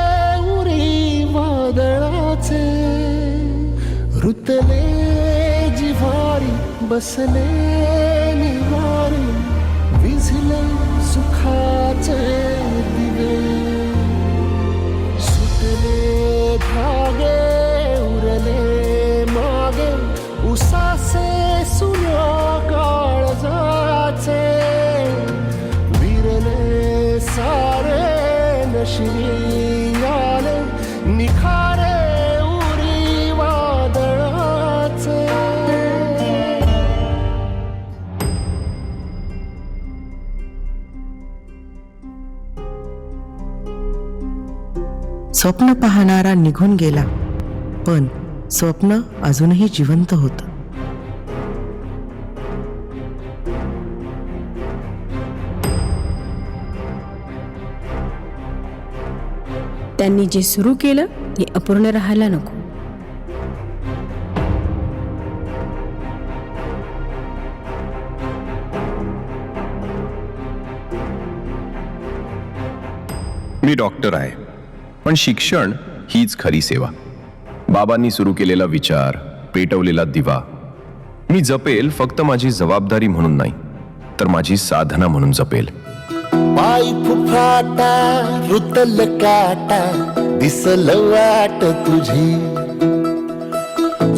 उरी वादळाचे. रुतले जिव्हारी बसले निवारी विझले सुखाचे दिवे. सुटले धागे उरले मागे उसासे सुन्या काळजाचे. विरले सारे नशिबी आले निखारे उरी वादळाचे. स्वप्न पाहणारा निघून गेला, पण स्वप्न अजूनही जिवंत होतं. त्यांनी जे सुरू केलं ते अपूर्ण राहायला नको. मी डॉक्टर आहे, पण शिक्षण हीच खरी सेवा. बाबांनी सुरू केलेला विचार, पेटवलेला दिवा मी जपेल, फक्त माझी जबाबदारी म्हणून नाही, तर माझी साधना म्हणून जपेल. पाय फुफाटा रुतल काटा दिसल वाट तुझी.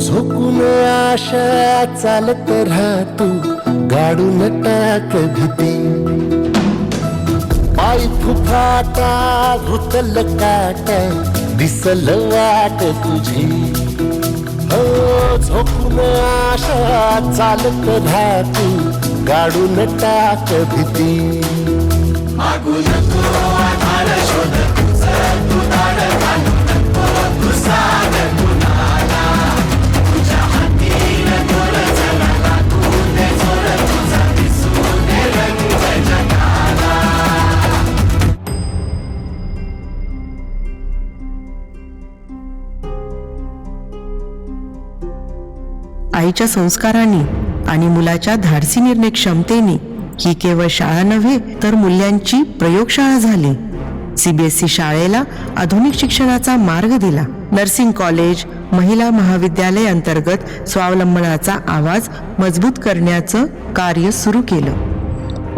झोकून आशा चालत राहा तू गाडून टाक भीती. पाय फुफाटा रुतल काटा दिसल वाट तुझी. हो झोकून आशा चालत राहा तू गाडून टाक भीती. मागू नको आधार शोध तुझं तू दाड घालू नको तू साध कुणाला. तुझ्या हातीन तोर चला तू दे जोर तुझा दिसू दे रंग जगाला. आईच्या संस्कारांनी आणि मुलाच्या धाडसी निर्णय क्षमतेने ही केवळ शाळा नव्हे तर मूल्यांची प्रयोगशाळा झाली. CBSE शाळेला आधुनिक शिक्षणाचा मार्ग दिला. नर्सिंग कॉलेज, महिला महाविद्यालय अंतर्गत स्वावलंबनाचा आवाज मजबूत करण्याचं कार्य सुरू केलं.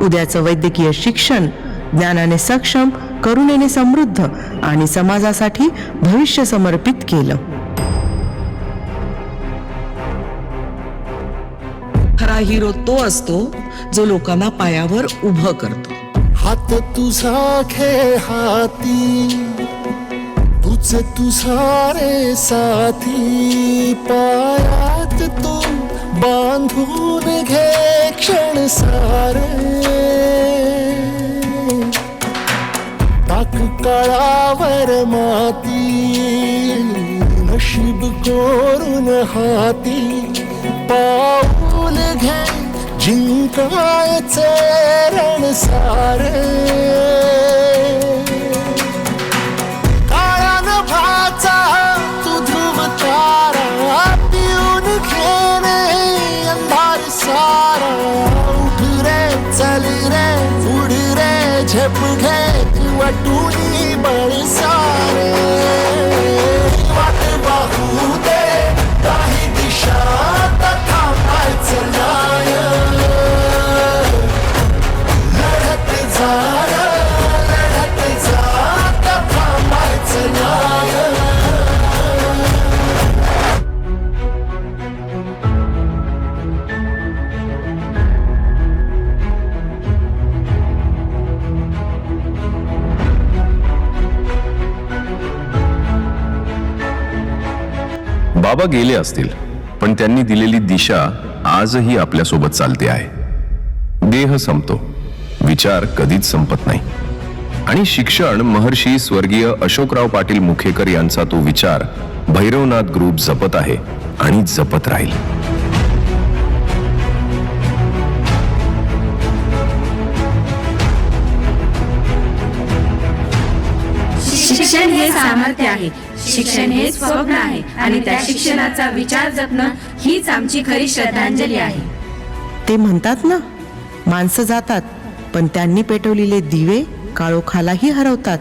उद्याचं वैद्यकीय शिक्षण ज्ञानाने सक्षम, करुणेने समृद्ध आणि समाजासाठी भविष्य समर्पित केलं. खरा हिरो तो असतो जो लोकांना पायावर उभं करतो. हात तुझा घे हाती तुझ तुझा रे साथी. पायात तू बांधून घे क्षण सारे. टाक काळावर माती नशीब कोरून हाती. पाऊल घे जिंकायचे रण सारे. काळा नभाचा तू ध्रुव तारा पिऊन घेणे अंधार सारा. उठ रे चल रे उड रे झेप घे वाटून बळ सारे. वाट बाबा गेले असतील, पण त्यांनी दिलेली दिशा आजही आपल्यासोबत चालते आहे. देह संपतो, विचार कधीच संपत नाही. आणि शिक्षण महर्षी स्वर्गीय अशोकराव पाटील मुखेकर यांचा तो विचार भैरवनाथ ग्रुप जपत आहे आणि जपत राहील. शिक्षण हे सामर्थ्य आहे, शिक्षण हे स्वप्न आहे आणि त्या शिक्षणाचा विचार जपणं हीच आमची खरी श्रद्धांजली आहे. ते म्हणतात ना, माणसं जातात पण त्यांनी पेटवलेले दिवे काळोखालाही हरवतात.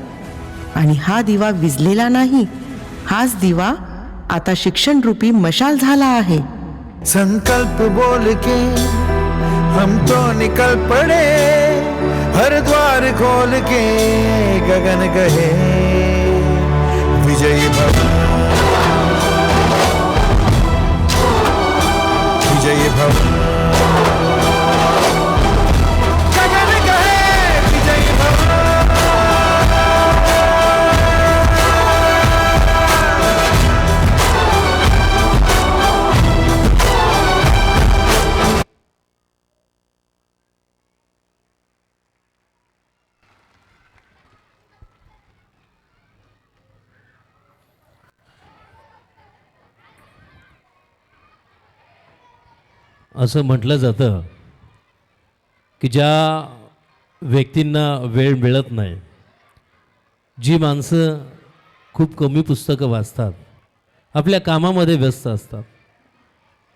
आणि हा दिवा विझलेला नाही, हाच दिवा आता शिक्षण रूपी मशाल झाला आहे. संकल्प बोल के हम तो निकल पड़े, हर द्वार खोल के गगन कहे विजयी भव, विजयी भव, गगन कहे विजयी भव. असं म्हटलं जातं की ज्या व्यक्तींना वेळ मिळत नाही, जी माणसं खूप कमी पुस्तकं वाचतात, आपल्या कामामध्ये व्यस्त असतात,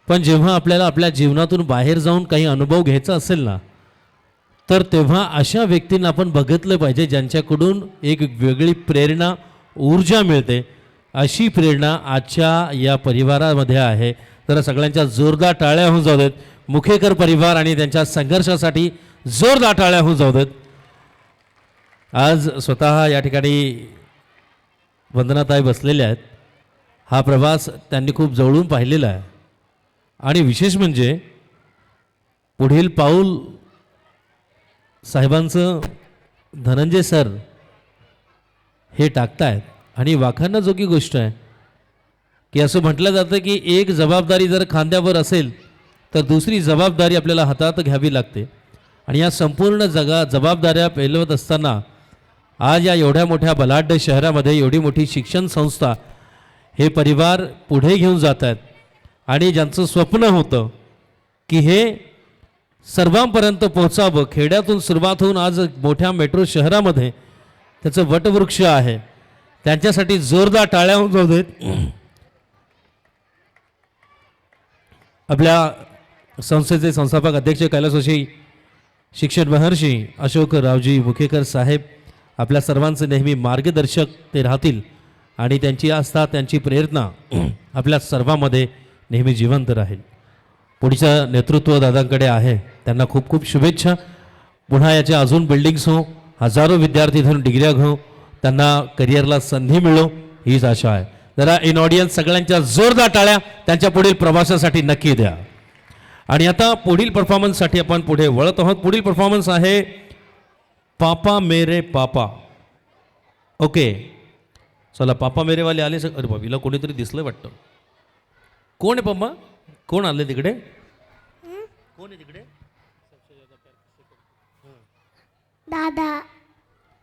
पण जेव्हा आपल्याला आपल्या जीवनातून बाहेर जाऊन काही अनुभव घ्यायचा असेल ना, तर तेव्हा अशा व्यक्तींना आपण बघितलं पाहिजे ज्यांच्याकडून एक वेगळी प्रेरणा, ऊर्जा मिळते. अशी प्रेरणा आजच्या या परिवारामध्ये आहे. तर सगळ्यांच्या जोरदार टाळ्या होऊन जाऊ देत. मुखेकर परिवार आणि त्यांच्या संघर्षासाठी जोरदार टाळ्या होऊन जाऊ देत. आज स्वतः या ठिकाणी वंदनाताई बसलेल्या आहेत. हा प्रवास त्यांनी खूप जवळून पाहिलेला आहे. आणि विशेष म्हणजे पुढील पाऊल साहेबांचं धनंजय सर हे टाकतायत. आणि वाखाणण्याजोगी गोष्ट आहे की असं म्हटलं जातं की एक जबाबदारी जर खांद्यावर असेल तर दुसरी जबाबदारी आपल्याला हातात घ्यावी लागते. आणि या संपूर्ण जबाबदाऱ्या पेलवत असताना आज या एवढ्या मोठ्या बलाढ्य शहरामध्ये एवढी मोठी शिक्षण संस्था हे परिवार पुढे घेऊन जात आहेत. आणि ज्यांचं स्वप्न होतं की हे सर्वांपर्यंत पोहोचावं, खेड्यातून सुरुवात होऊन आज मोठ्या मेट्रो शहरामध्ये त्याचं वटवृक्ष आहे, त्यांच्यासाठी जोरदार टाळ्या होऊन जाऊ देत. आपल्या संस्थेचे संस्थापक अध्यक्ष कैलासवासी शिक्षण महर्षी अशोकरावजी मुखेकर साहेब आपल्या सर्वांचे नेहमी मार्गदर्शक ते राहतील. आणि त्यांची आस्था, त्यांची प्रेरणा आपल्या सर्वांमध्ये नेहमी जिवंत राहील. पुढचं नेतृत्व दादांकडे आहे, त्यांना खूप खूप शुभेच्छा. पुन्हा याच्या अजून बिल्डिंग्स हो, हजारो विद्यार्थी इथून डिग्र्या घेऊ, त्यांना करिअरला संधी मिळो, हीच आशा आहे. जरा इन ऑडियन्स सगळ्यांच्या जोरदार टाळ्या त्यांच्या पुढील प्रवासासाठी नक्की द्या. आणि आता पुढील परफॉर्मन्ससाठी आपण पुढे वळत आहोत. पुढील परफॉर्मन्स आहे पापा मेरे पापा. ओके, चला पापा मेरेवाले आले. अरे बाबीला कोणीतरी दिसलं वाटतं. कोण आहे पप्पा? कोण आले तिकडे? कोण आहे तिकडे? दादा.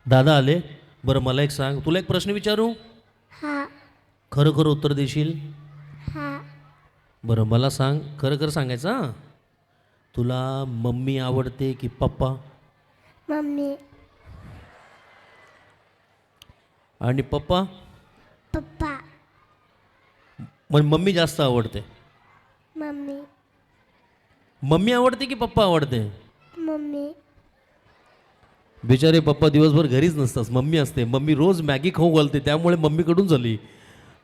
दादा आले. बरं मला एक सांग, तुला एक प्रश्न विचारू? हा. खरं खरं उत्तर देशील? हा. बरं मला सांग, खरं खरं सांगायचं हां. तुला मम्मी आवडते की पप्पा? मम्मी. आणि पप्पा? पप्पा. मग मम्मी जास्त आवडते? मम्मी. मम्मी आवडते की पप्पा आवडते? मम्मी. बिचारे पप्पा दिवसभर घरीच नसतात, मम्मी असते. मम्मी रोज मॅगी खाऊ घालते, त्यामुळे मम्मीकडून झाली.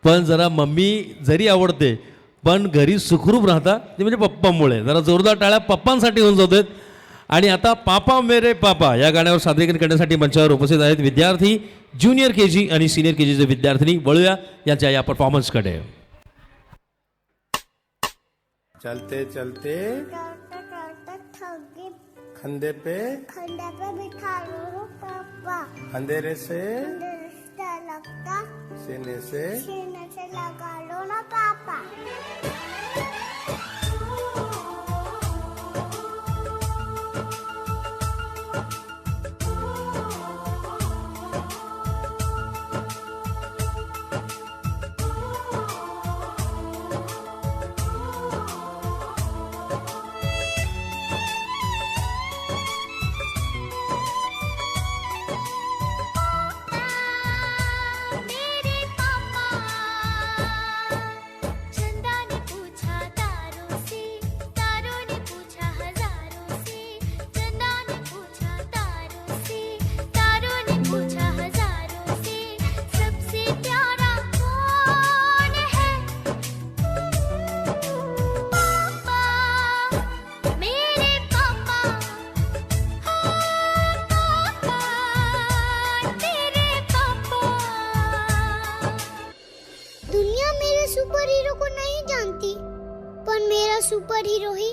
पण जरा मम्मी जरी आवडते पण घरी सुखरूप राहता ते म्हणजे पप्पामुळे. जरा जोरदार टाळ्या पप्पांसाठी होऊन जातात. आणि आता पापा मेरे पापा या गाण्यावर सादरीकरण करण्यासाठी मंचावर उपस्थित आहेत विद्यार्थी, ज्युनियर KG आणि सिनियर KGचे विद्यार्थिनी. वळूया यांच्या या परफॉर्मन्सकडे. चलते चलते खंदे पे बिठा लो पापा. अंधेरे से लगता सीने से लगा लो ना पापा. मेरे पापा. चंदा ने पूछा तारों से, तारों ने पूछा हजारों से. चंदा ने पूछा तारों से, तारों ने पूछा हजारों से. सबसे प्यारा कौन है? पापा, मेरे पापा. पापा, तेरे पापा. दुनिया मेरे सुपर हीरो को नहीं जानती, पर मेरा सुपर हीरो ही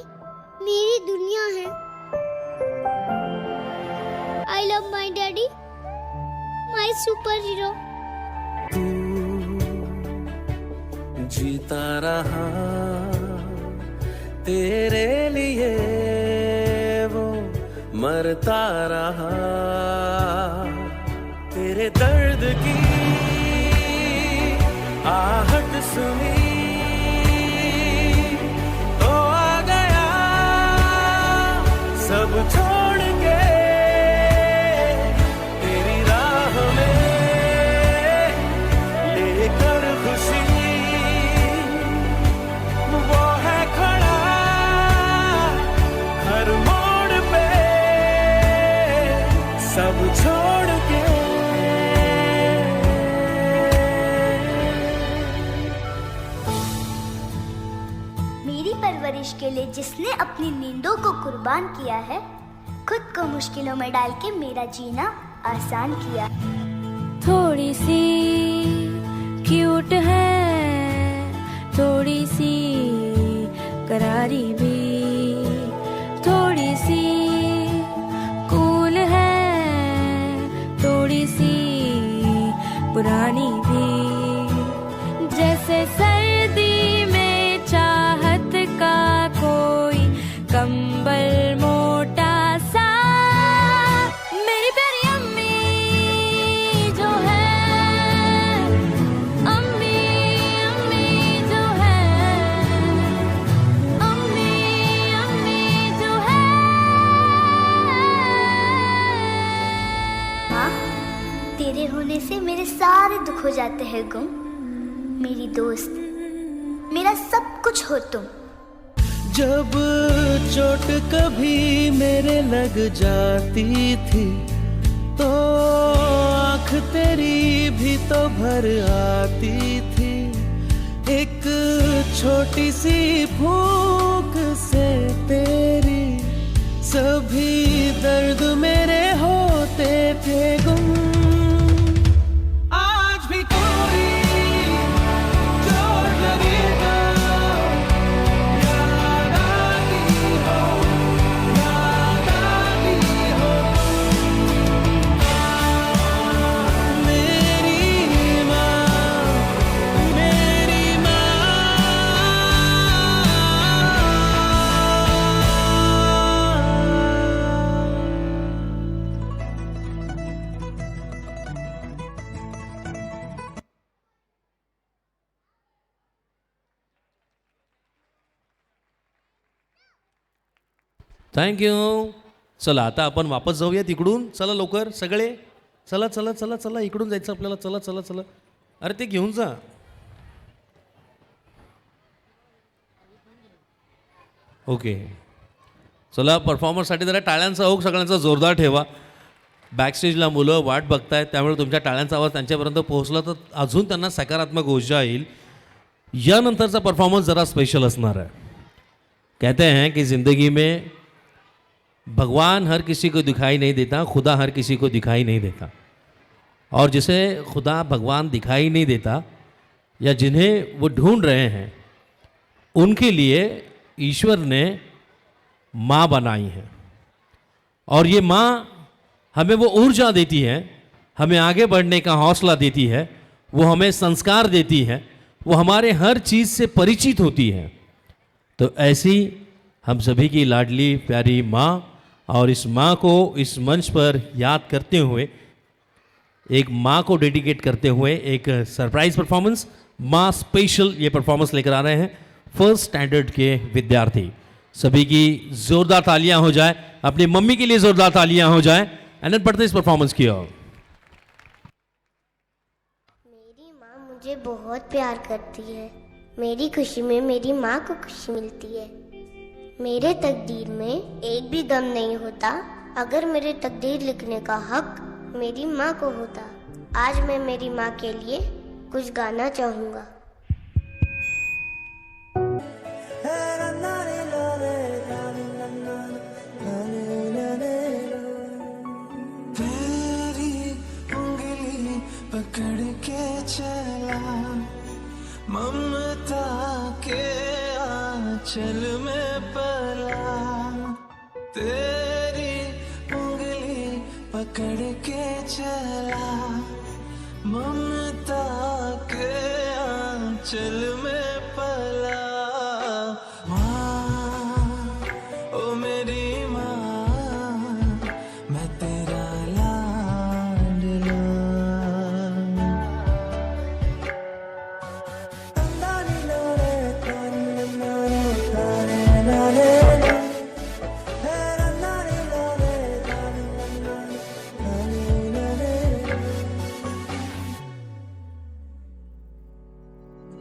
मेरी दुनिया है. I love my daddy, my super hero. जीता रहा तेरे लिए वो मरता रहा तेरे दर्द की आहट सुनी तो आ गया सब छोड़ के तेरी राह में लेकर खुशी वो है खड़ा हर मोड़ पे सब छोड़ के. मेरी परवरिश के लिए जिसने अपनी नींदों को कुर्बान किया है, खुद को मुश्किलों में डाल के मेरा जीना आसान किया. थोड़ी सी क्यूट है, थोड़ी सी करारी भी, थोड़ी सी कूल है, थोड़ी सी पुरानी भी. जैसे सर्दी में चाहत का कोई कंबल मोटा सा. मेरी प्यारी अम्मी जो है, अम्मी अम्मी जो है, अम्मी अम्मी जो है. माँ, तेरे होने से मेरे सारे दुख हो जाते हैं गुम. मेरी दोस्त, मेरा सब कुछ हो तुम. जब चोट कभी मेरे लग जाती थी तो आँख तेरी भी तो भर आती थी. एक छोटी सी फूंक से तेरी सभी दर्द मेरे होते थे गुम. आज भी कोई चोट लगी तो याद आती हो, याद आती हो. मेरी माँ, मेरी माँ. थँक्यू. चला आता आपण वापस जाऊया तिकडून. चला लवकर सगळे. चला चला चला चला इकडून जायचं आपल्याला. चला चला चला. अरे ते घेऊन जा. ओके चला परफॉर्मन्ससाठी जरा टाळ्यांचा ओघ सगळ्यांचा जोरदार ठेवा. बॅकस्टेजला मुलं वाट बघतायत, त्यामुळे तुमच्या टाळ्यांचा आवाज त्यांच्यापर्यंत पोहोचला तर अजून त्यांना सकारात्मक ऊर्जा येईल. यानंतरचा परफॉर्मन्स जरा स्पेशल असणार आहे. कहते हैं कि ज़िंदगी में भगवान हर किसी को दिखाई नहीं देता, खुदा हर किसी को दिखाई नहीं देता. और जिसे खुदा भगवान दिखाई नहीं देता या जिन्हें वो ढूंढ रहे हैं, उनके लिए ईश्वर ने माँ बनाई है. और ये माँ हमें वो ऊर्जा देती है, हमें आगे बढ़ने का हौसला देती है, वो हमें संस्कार देती है, वो हमारे हर चीज़ से परिचित होती है। तो ऐसी हम सभी की लाडली प्यारी माँ, और इस माँ को इस मंच पर याद करते हुए, एक माँ को डेडिकेट करते हुए एक सरप्राइज परफॉर्मेंस, माँ स्पेशल, ये परफॉर्मेंस लेकर आ रहे हैं फर्स्ट स्टैंडर्ड के विद्यार्थी। सभी की जोरदार तालियां हो जाए, अपनी मम्मी के लिए जोरदार तालियां हो जाए। एंड देन पढ़ते इस परफॉर्मेंस की ओर। मेरी माँ मुझे बहुत प्यार करती है। मेरी खुशी में मेरी माँ को खुशी मिलती है। मेरे तकदीर में एक भी दम नहीं होता अगर मेरे तकदीर लिखने का हक मेरी माँ को होता। आज मैं मेरी माँ के लिए कुछ गाना चाहूँगा। पकड़ के चला ममता के आंचल में पला, तेरी उंगली पकड़ के चला ममता के आंचल में पला। माँ ओ मेरी माँ, मैं तेरा लाडला।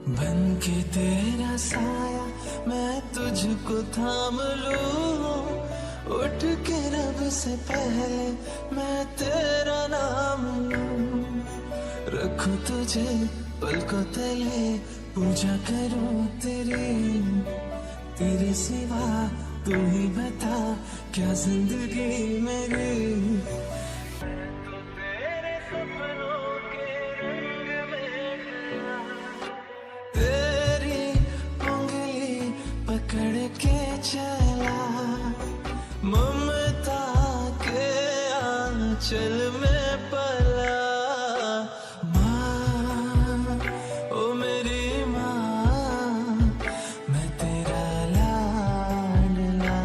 बन के तेरा साया मैं तुझको थाम लूं, उठ के रब से पहले मैं तेरा नाम लूं। रखूं तुझे पलकों तले, पूजा करूं तेरी, तेरे सिवा तू ही बता क्या जिंदगी मेरी। तेरी उंगली पकड़ के चला ममता के आंचल में पला। माँ ओ मेरी माँ, मैं तेरा लाडला।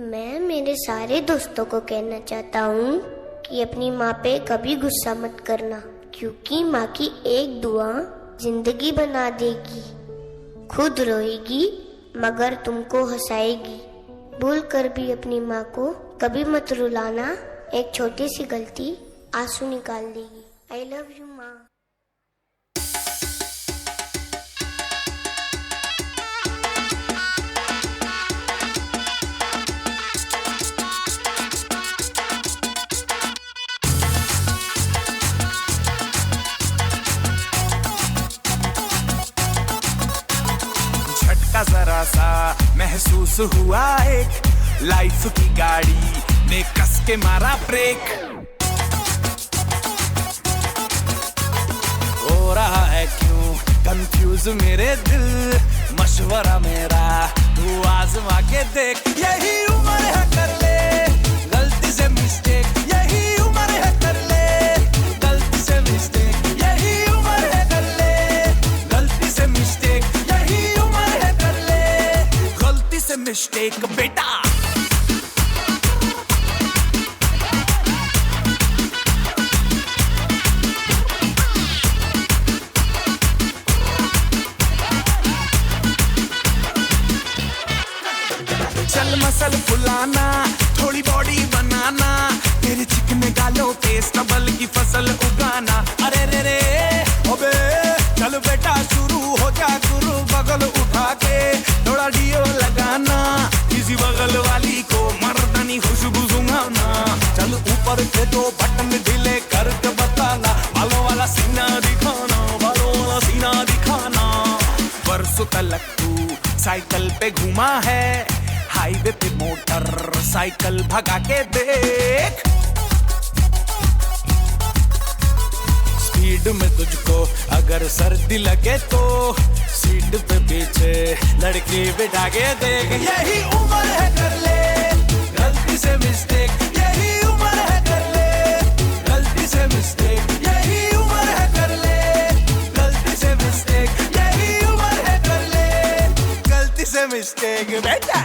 मैं मेरे सारे दोस्तों को कहना चाहता हूँ कि अपनी माँ पे कभी गुस्सा मत करना, क्योंकि माँ की एक दुआ जिंदगी बना देगी। खुद रोएगी मगर तुमको हंसाएगी। भूल कर भी अपनी माँ को कभी मत रुलाना, एक छोटी सी गलती आंसू निकाल देगी। आई लव यू माँ। झटका जरा सा महसूस हुआ, एक लाइफ की गाड़ी ने कस के मारा ब्रेक। हो रहा है क्यों कंफ्यूज मेरे दिल, मशवरा मेरा तू आजमा के देख। यही उम्र है कर ले गलती से मिस्टेक, यही उम्र है कर ले गलती से मिस्टेक, यही उम्र है कर ले गलती से मिस्टेक, यही उम्र है कर ले गलती से मिस्टेक बेटा। चल मसल फुलाना, थोड़ी बॉडी बनाना, तेरे चिकने गालों पे स्टबल की फसल उगाना। अरे रे रे ओबे चल बेटा शुरू हो जा गुरु, बगल उठा के थोड़ा डीओ लगाना, किसी बगल वाली को मर्दानी खुशबू सुंघाना। चल ऊपर के दो बटन ढीले करके बताना, बालों वाला सीना दिखाना, बालों वाला सीना दिखाना। बरसों तक तू साइकिल पे घूमा है, हाईवे पे मोटर साइकिल भगा के देख। स्पीड में तुझको अगर सर्दी लगे तो सीट पे पीछे लड़की बिठा के देख। यही उम्र है कर ले गलती से मिस्टेक, यही उम्र है कर ले गलती से मिस्टेक, यही मिस्टेक बेटा.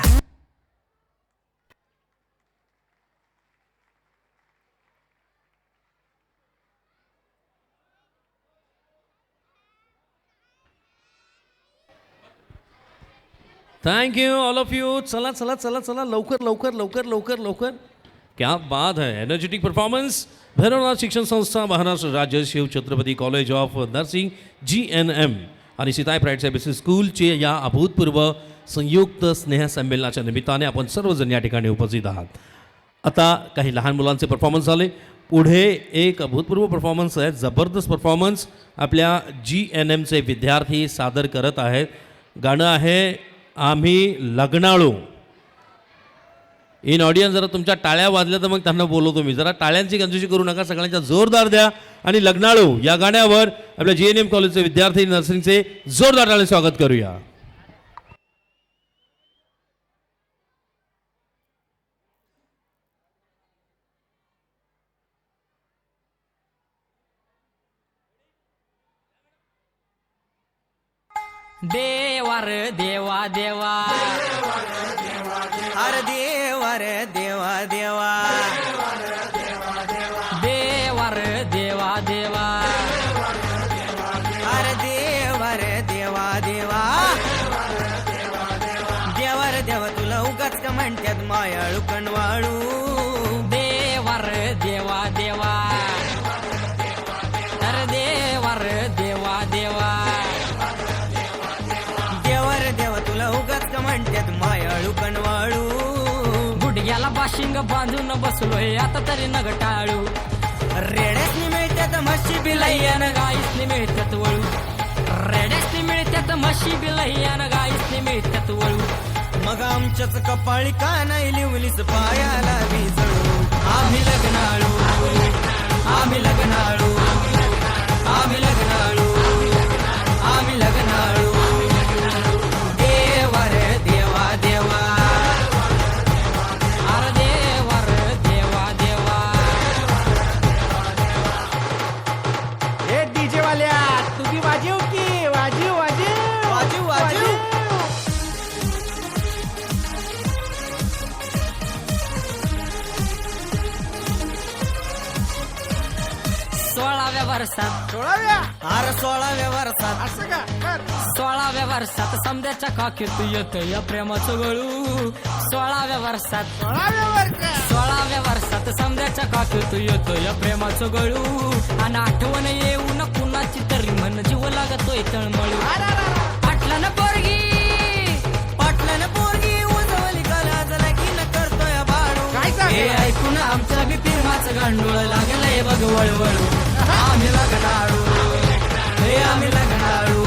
Thank you all of you. चला चला चला चला लवकर लवकर लवकर लवकर लवकर. क्या बात है. Energetic performance. भैरवनाथ शिक्षण संस्था, महाराष्ट्र राज्य, Shiv Chhatrapati college of nursing GNM आणि सीताई प्राईड सर्व्हिसेस स्कूलचे या अभूतपूर्व संयुक्त स्नेहसंमेलनाच्या निमित्ताने आपण सर्वजण या ठिकाणी उपस्थित आहात. आता काही लहान मुलांचे परफॉर्मन्स झाले. पुढे एक अभूतपूर्व परफॉर्मन्स आहे, जबरदस्त परफॉर्मन्स आपल्या GNMचे विद्यार्थी सादर करत आहेत. गाणं आहे आम्ही लग्नाळू. इन ऑडियन्स जरा तुमच्या टाळ्या वाजल्या तर मग त्यांना बोलवतो मी. जरा टाळ्यांची कंजूशी करू नका, सगळ्यांच्या जोरदार द्या. आणि लग्नाळू या गाण्यावर आपल्या GNM कॉलेजचे विद्यार्थी नर्सिंगचे जोरदार टाळे स्वागत करूया. देवार देवा देवा अरे देवर देवा देवा. देवार देवा देवा अरे देवर देवा देवा. देवर देव तुला उगाच का म्हणतात मायाळू कणवाळू. देवार देवा देवा तर देवार देवा देवा. देवर देव तुला उगाच का म्हणतात मायाळू कणवाळू. गुडघ्याला बाशिंग बांधून बसलोय आता तरी नग टाळू. रेड्यासनी मिळतात म्हशी बिलैयान गाईसनी मिळतात वळू. रेड्यासनी मिळतात म्हशी बिलैयान गाईसनी मिळतात वळू. मग आमच्याच कपाळी का नाही लिवलीच पायाला भिजळू. आम्ही लग्नाळू आम्ही लग्नाळू आम्ही लग्नाळू आम्ही लग्नाळू. देवर देवा देवा. अरे देवार देवा देवा. ए डीजे वाल्या तुम्ही वाजव की वाजव वाजव वाजू वाजू. सोळाव्या वर्षात अरे 16व्या वर्षात 16व्या वर्षात समद्याच्या काकीत येतं या प्रेमाचं गळू. 16व्या वर्षात 16व्या वर्षात समद्याच्या काकीत येतं या प्रेमाचं गळू. आणि आठवण येऊन कुणाची तरी मन जीव लागतोय तळमळू. पाटलानं पोरगी पाटलानं पोरगी उजवली कलाजला की न करतोय बाळू. हे ऐकून आमच्या बी प्रेमाचं गांडूळ लागलंय बघ वळवळू. आम्ही लग्नाळू हे आम्ही लग्नाळू.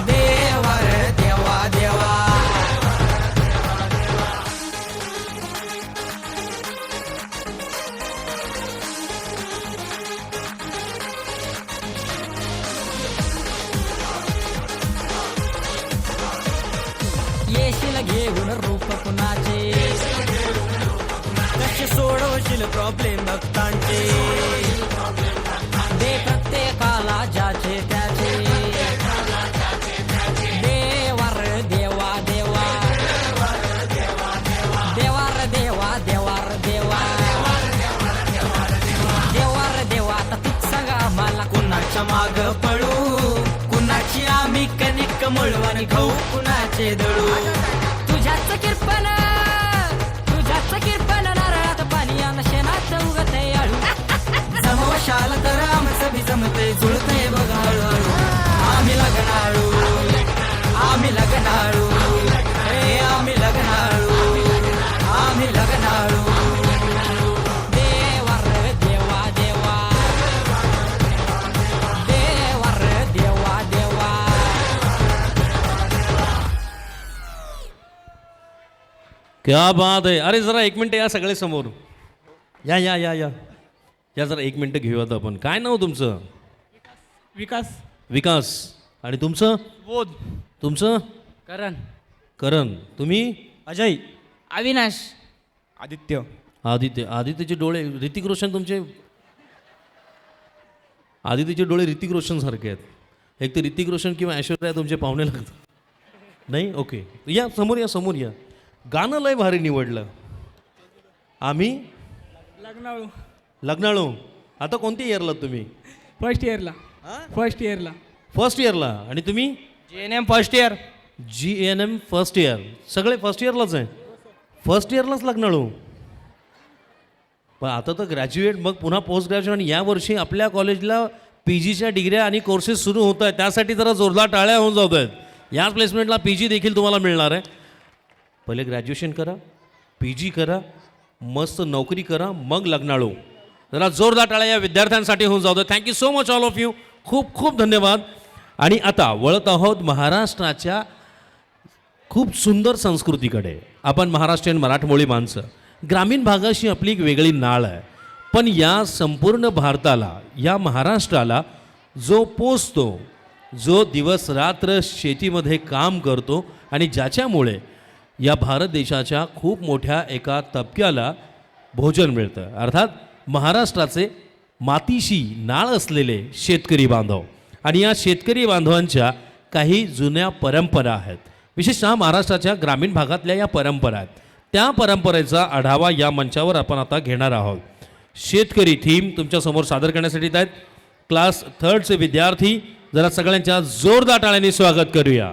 देवर देवा देवा. येशील घेऊन रूप कुणाचे कशी सोडवशील प्रॉब्लेम भक्तांचे. दे प्रत्येकाला ज्याचे त्याचे. देवार देवा देवा देवार देवा देवार देवा. देवार देवा आता तूच सांगा मला कुणाच्या माग पळू. कुणाची आम्ही कणिक मळू आणि खाऊ कुणाचे दळू. तुझ्याच किरपण नारळात पाणी आणि शेणात उगत आळू. समवशाल तर आमचं बी जमते जुळते बघा हळूहळू. आम्ही लग्नाळू आम्ही लग्नाळू हे आम्ही लग्नाळू आम्ही लग्नाळू. देवार देवा देवा देवार देवा देवा. क्या बात आहे. अरे जरा एक मिनटं या सगळे समोर. या या या या या जरा एक मिनटं घेऊयात आपण. काय नाव तुमचं? विकास विकास. आणि तुमचं? बोध तुमचं? करण करण. तुम्ही? अजय अविनाश आदित्य. आदित्य. आदित्यचे डोळे ऋतिक रोशन तुमचे? आदित्यचे डोळे ऋतिक रोशन सारखे आहेत. एक तर ऋतिक रोशन किंवा ऐश्वर्या तुमचे पाहुणे लागतात. नाही ओके या समोर या समोर या. गाणं लय भारी निवडलं. आम्ही लग्नाळू लग्नाळू. आता कोणत्या इयरला तुम्ही? फर्स्ट इयरला. फर्स्ट इयरला. फर्स्ट इयरला. आणि तुम्ही? JNM first year. GNM first year. सगळे फर्स्ट इयरलाच आहे. फर्स्ट इयरलाच लग्नाळू. पण आता तर ग्रॅज्युएट मग पुन्हा पोस्ट ग्रॅज्युएट आणि यावर्षी आपल्या कॉलेजला PGच्या डिग्र्या आणि कोर्सेस सुरू होत आहेत. त्यासाठी जरा जोरदार टाळ्या होऊन जात आहेत. याच प्लेसमेंटला PG देखील तुम्हाला मिळणार आहे. पहिले ग्रॅज्युएशन करा, PG करा, मस्त नोकरी करा, मग लग्नाळू. जरा जोरदार टाळ्या या विद्यार्थ्यांसाठी होऊन जाऊ. Thank you so much all of you. खूप खूप धन्यवाद. आणि आता वळत आहोत महाराष्ट्राच्या खूप सुंदर संस्कृतीकडे. आपण महाराष्ट्रीयन मराठमोळी माणसं, ग्रामीण भागाशी आपली एक वेगळी नाळ आहे. पण या संपूर्ण भारताला, या महाराष्ट्राला जो पोसतो, जो दिवस रात्र शेतीमध्ये काम करतो आणि ज्याच्यामुळे या भारत देशाच्या खूप मोठ्या एका तबक्याला भोजन मिळतं, अर्थात महाराष्ट्राचे मातीशी नाळ असलेले शेतकरी बांधव. आणि या शेतकरी बांधवांच्या काही जुन्या परंपरा आहेत. विशेषतः महाराष्ट्राच्या ग्रामीण भागातल्या या परंपरा आहेत. त्या परंपरेचा आढावा या मंचावर आपण आता घेणार आहोत. शेतकरी थीम तुमच्यासमोर सादर करण्यासाठी आहेत क्लास 3चे विद्यार्थी. जरा सगळ्यांच्या जोरदार टाळ्यांनी स्वागत करूया.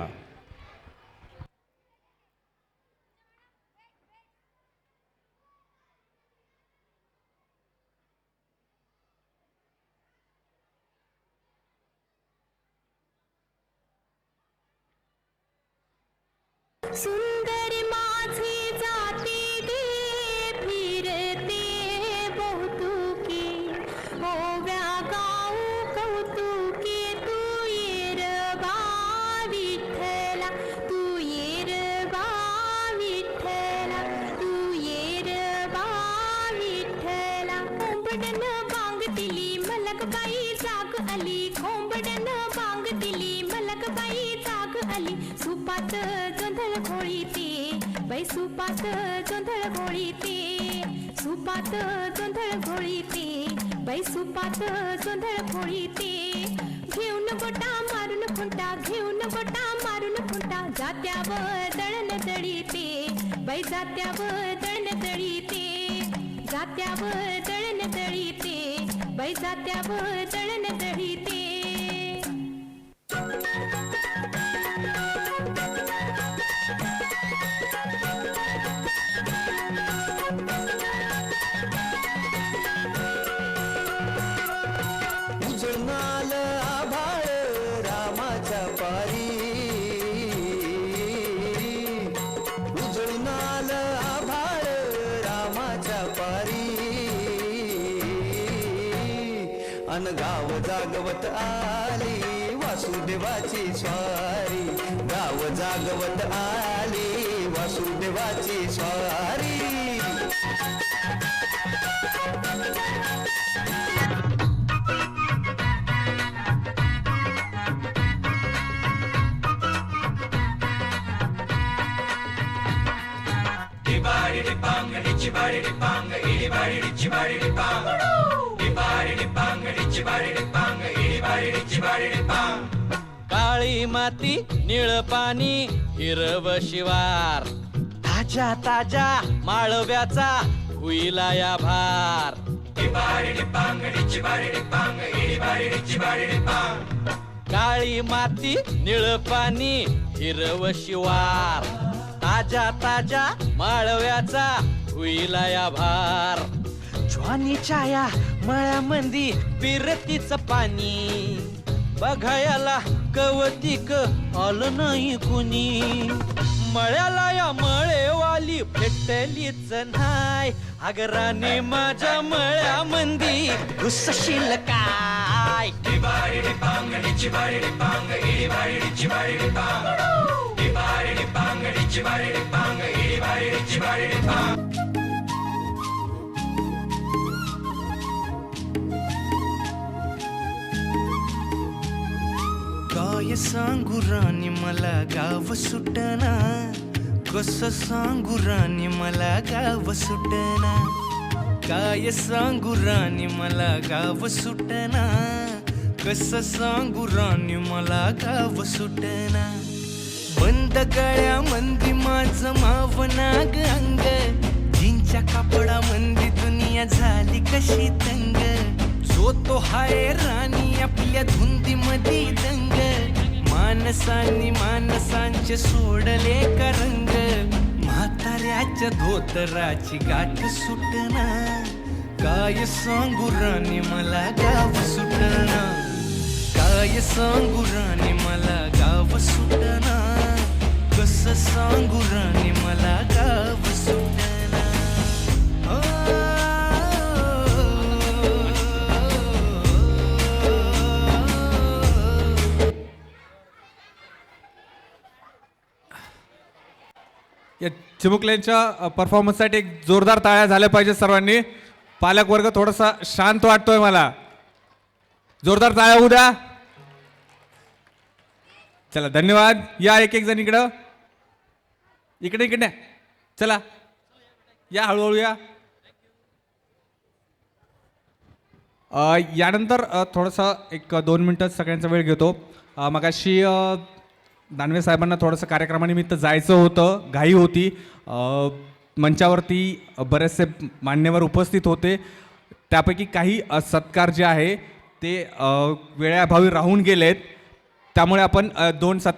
सुंदर माझी जाती गे फिरते बहुतुकी ओव्या गाऊ कौतुकी तू येर बा विठ्ठला तू येर बा विठ्ठला तू येर बा विठ्ठला कोंबडन बांग दिली मलक बाई जाग आली कोंबडन बांग दिली मलक बाई जाग आली सुपात जोंधळ घोळीते बाई सुपात जोंधळ घोळीते सुपात जोंधळ घोळीते बाई सुपात जोंधळ घोळीते घेऊन गोटा मारून खुंटा घेऊन गोटा मारून खुंटा जात्यावर दळण दळीते बाई जात्यावर दळण दळीते जात्यावर दळण दळीते बाई जात्यावर दळण दळीते. उजळणाल आभाळ रामाच्या पारी उजळणाल आभाळ रामाच्या पारी अन गाव जागवत आली वासुदेवाची स्वारी गाव जागवत आली वासुदेवाची स्वारी. काळी माती निळ पाणी हिरव शिवार ताजा ताजा माळव्याचा हुईला या भार. काळी माती निळ पाणी हिरव शिवार ताजा ताजा माळव्याचा हुईला या भार. ज्वानीच्या या मळ्यामंदी पिरतीच पाणी बघायला कवतिक आलं नाही कुणी. मळ्याला या मळेवाली भेटलीच नाही अगराने माझ्या मळ्यामंदी घुसशील काय. काय सांगू राणी मला गाव सुटना कसं सांगू राणी मला गाव सुटना काय सांगू राणी मला गाव सुटना कसं सांगू राणी मला गाव सुटना बंद गळ्या मंदी माझं मावनाग अंग जींच्या कापडा मंदी दुनिया झाली कशी तंग जो तो हाय राणी आपल्या धुंदी मधी दंग मानसांनी मानसांचे सोडले का रंग म्हाताऱ्याच्या धोतराची गाठ सुटना काय सांगू राणी मला गाव सुटना काय सांगू राणी मला गाव सुटना कसं सांगू राणी मला गाव सुटना या चिमुकल्यांच्या परफॉर्मन्ससाठी एक जोरदार टाळ्या झाल्या पाहिजे सर्वांनी. पालक वर्ग थोडासा शांत वाटतोय मला. जोरदार टाळ्या होऊ द्या. चला धन्यवाद. या एक एक जण इकडं इकडे इकडे चला या हळूहळू या. यानंतर थोडंसं एक 2 मिनटं सगळ्यांचा वेळ घेतो. मगाशी दानवे साहेबांना थोडंसं कार्यक्रमानिमित्त जायचं होतं, घाई होती. मंचावरती बरेचसे मान्यवर उपस्थित होते, त्यापैकी काही सत्कार जे आहे ते वेळेअभावी राहून गेलेत. त्यामुळे आपण 2 सत्कार